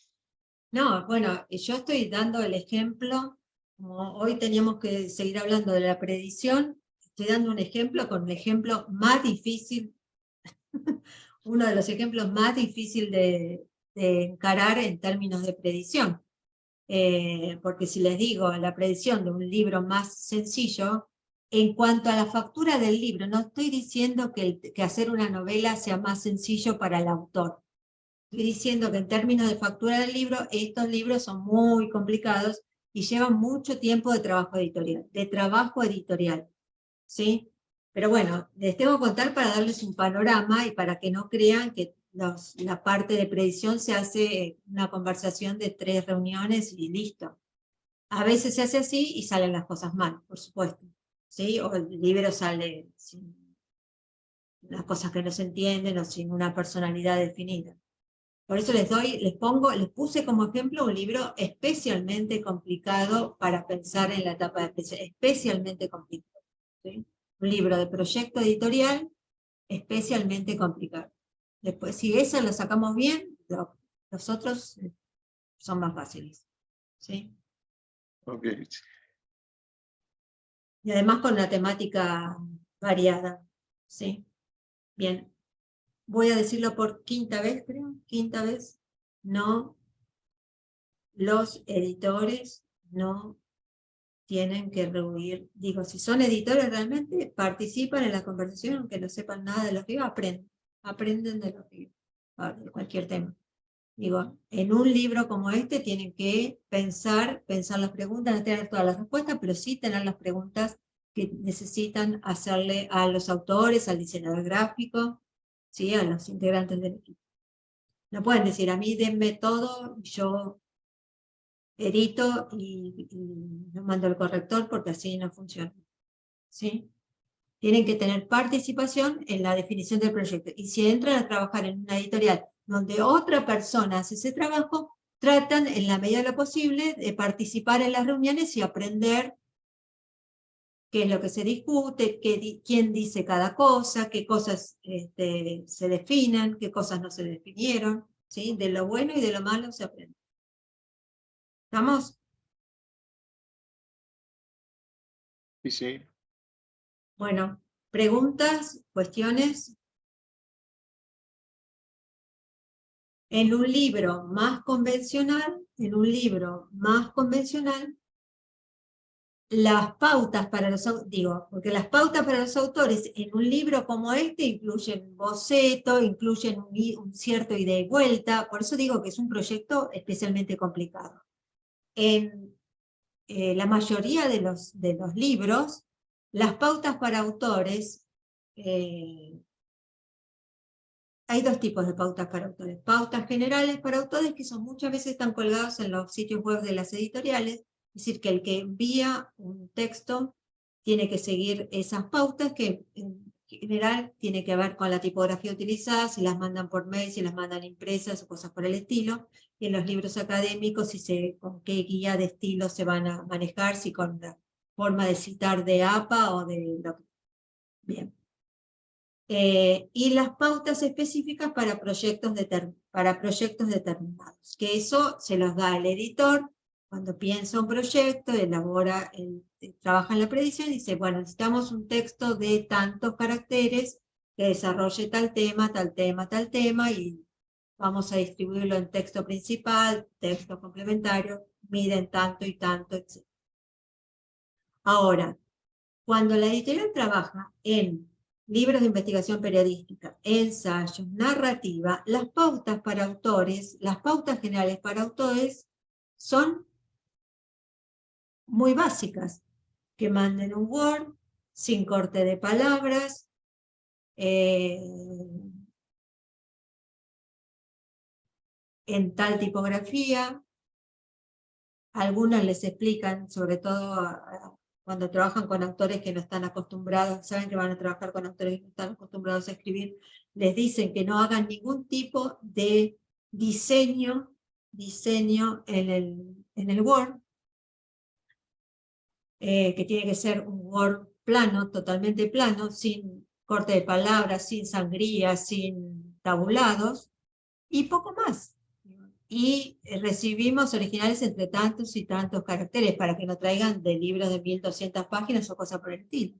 No, bueno, yo estoy dando el ejemplo, como hoy teníamos que seguir hablando de la predicción, estoy dando un ejemplo con el ejemplo más difícil, uno de los ejemplos más difíciles de encarar en términos de predicción. Porque si les digo la predicción de un libro más sencillo, en cuanto a la factura del libro, no estoy diciendo que hacer una novela sea más sencillo para el autor. Estoy diciendo que en términos de factura del libro, estos libros son muy complicados y llevan mucho tiempo de trabajo editorial, ¿sí? Pero bueno, les tengo que contar para darles un panorama y para que no crean que la parte de predicción se hace una conversación de 3 reuniones y listo. A veces se hace así y salen las cosas mal, por supuesto, ¿sí? O el libro sale sin las cosas que no se entienden o sin una personalidad definida. Por eso les puse como ejemplo un libro especialmente complicado para pensar en la etapa de presión, especialmente complicado, ¿sí? Un libro de proyecto editorial especialmente complicado. Después, si eso lo sacamos bien, los otros son más fáciles, ¿sí? Ok. Y además con la temática variada, ¿sí? Bien, voy a decirlo por quinta vez, creo, quinta vez, no. Los editores no tienen que rehuir. Digo, si son editores realmente, participan en la conversación, aunque no sepan nada de lo que digo, aprenden de lo que digo, de cualquier tema. Digo, en un libro como este tienen que pensar las preguntas, no tener todas las respuestas, pero sí tener las preguntas que necesitan hacerle a los autores, al diseñador gráfico, ¿sí? A los integrantes del equipo. No pueden decir, a mí denme todo, yo edito y lo mando al corrector porque así no funciona, ¿sí? Tienen que tener participación en la definición del proyecto. Y si entran a trabajar en una editorial donde otra persona hace ese trabajo, tratan en la medida de lo posible de participar en las reuniones y aprender qué es lo que se discute, quién dice cada cosa, qué cosas se definen, qué cosas no se definieron, ¿sí? De lo bueno y de lo malo se aprende. ¿Estamos? Sí, sí. Bueno, preguntas, cuestiones. En un libro más convencional, las pautas para porque las pautas para los autores en un libro como este incluyen boceto, incluyen un cierto ida y vuelta, por eso digo que es un proyecto especialmente complicado. En la mayoría de los libros, las pautas para autores, hay 2 tipos de pautas para autores. Pautas generales para autores que muchas veces están colgados en los sitios web de las editoriales, es decir, que el que envía un texto tiene que seguir esas pautas que en general tiene que ver con la tipografía utilizada, si las mandan por mail, si las mandan impresas o cosas por el estilo, y en los libros académicos con qué guía de estilo se van a manejar, si con la forma de citar de APA o de lo que... Bien. Y las pautas específicas para proyectos determinados, que eso se los da el editor cuando piensa un proyecto, trabaja en la predicción y dice, bueno, necesitamos un texto de tantos caracteres que desarrolle tal tema, y vamos a distribuirlo en texto principal, texto complementario, miden tanto y tanto, etc. Ahora, cuando la editorial trabaja en libros de investigación periodística, ensayos, narrativa, las pautas generales para autores son muy básicas. Que manden un Word, sin corte de palabras, en tal tipografía, algunos les explican, sobre todo cuando trabajan con autores que no están acostumbrados, saben que van a trabajar con autores que no están acostumbrados a escribir, les dicen que no hagan ningún tipo de diseño en el Word, que tiene que ser un Word plano, totalmente plano, sin corte de palabras, sin sangría, sin tabulados, y poco más. Y recibimos originales entre tantos y tantos caracteres, para que no traigan de libros de 1200 páginas o cosas por el estilo.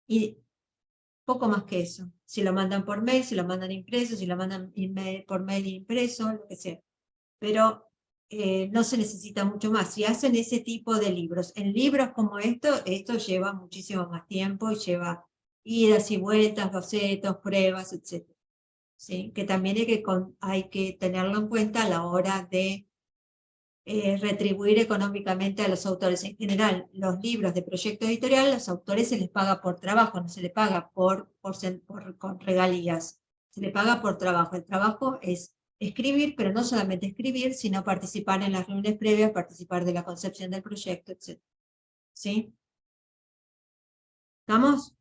Y poco más que eso. Si lo mandan por mail, si lo mandan impreso, si lo mandan por mail impreso, lo que sea. Pero no se necesita mucho más. Si hacen ese tipo de libros, en libros como esto lleva muchísimo más tiempo y lleva idas y vueltas, bocetos, pruebas, etc. ¿Sí? Que también hay que tenerlo en cuenta a la hora de retribuir económicamente a los autores. En general, los libros de proyecto editorial, los autores se les paga por trabajo, no se les paga con regalías, se les paga por trabajo. El trabajo es escribir, pero no solamente escribir, sino participar en las reuniones previas, participar de la concepción del proyecto, etc. ¿Sí? ¿Estamos?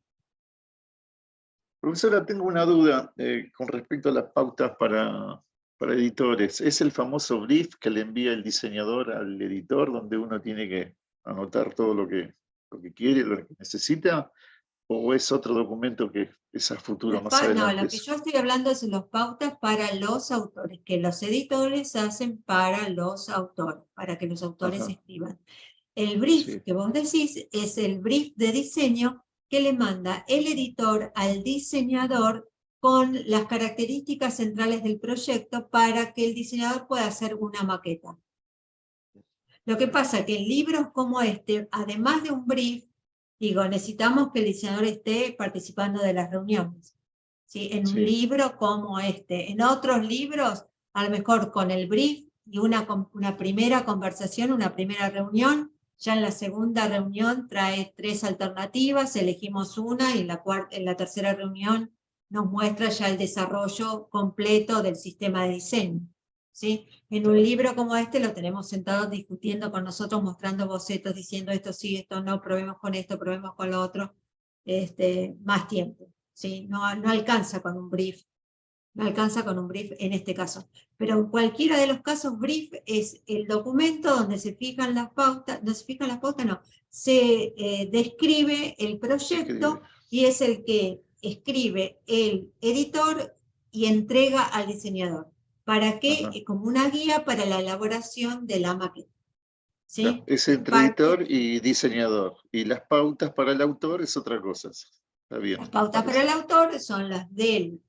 Profesora, tengo una duda con respecto a las pautas para editores. ¿Es el famoso brief que le envía el diseñador al editor, donde uno tiene que anotar todo lo que quiere, lo que necesita? ¿O es otro documento que es a futuro, más No, adelante? lo que yo estoy hablando es las pautas para los autores, que los editores hacen para los autores, para que los autores Ajá. escriban. El brief Sí. que vos decís es el brief de diseño que le manda el editor al diseñador con las características centrales del proyecto para que el diseñador pueda hacer una maqueta. Lo que pasa es que en libros como este, además de un brief, necesitamos que el diseñador esté participando de las reuniones. ¿Sí? En un libro como este. En otros libros, a lo mejor con el brief y una primera conversación, una primera reunión, ya en la segunda reunión trae 3 alternativas, elegimos una y en la tercera reunión nos muestra ya el desarrollo completo del sistema de diseño. ¿Sí? En un libro como este lo tenemos sentados discutiendo con nosotros, mostrando bocetos, diciendo esto sí, esto no, probemos con esto, probemos con lo otro, más tiempo. ¿Sí? No alcanza con un brief, no alcanza con un brief en este caso. Pero en cualquiera de los casos, brief es el documento donde se fijan las pautas, se describe el proyecto y es el que escribe el editor y entrega al diseñador. ¿Para qué? Como una guía para la elaboración de la maqueta. ¿Sí? Claro, es entre editor y diseñador. Y las pautas para el autor es otra cosa. Está bien. Las pautas para el autor son las del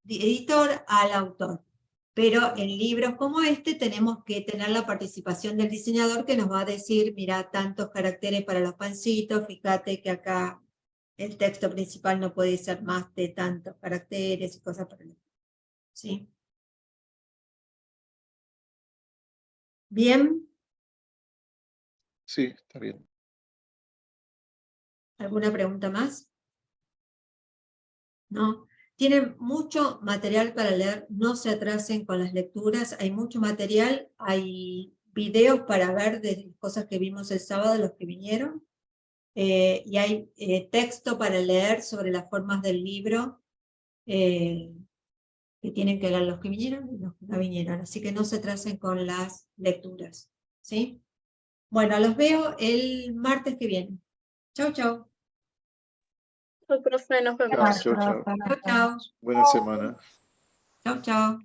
editor al autor. Pero en libros como este tenemos que tener la participación del diseñador que nos va a decir, mira, tantos caracteres para los pancitos, fíjate que acá el texto principal no puede ser más de tantos caracteres y cosas por el estilo. ¿Sí? ¿Bien? Sí, está bien. ¿Alguna pregunta más? ¿No? Tienen mucho material para leer, no se atrasen con las lecturas, hay mucho material, hay videos para ver de cosas que vimos el sábado, los que vinieron, y hay texto para leer sobre las formas del libro, que tienen que leer los que vinieron y los que no vinieron, así que no se atrasen con las lecturas. ¿Sí? Bueno, los veo el martes que viene. Chau, chau. Profe, nos vemos. Chao, chao, chao. Chau, chau. Buena semana. Chau, chau.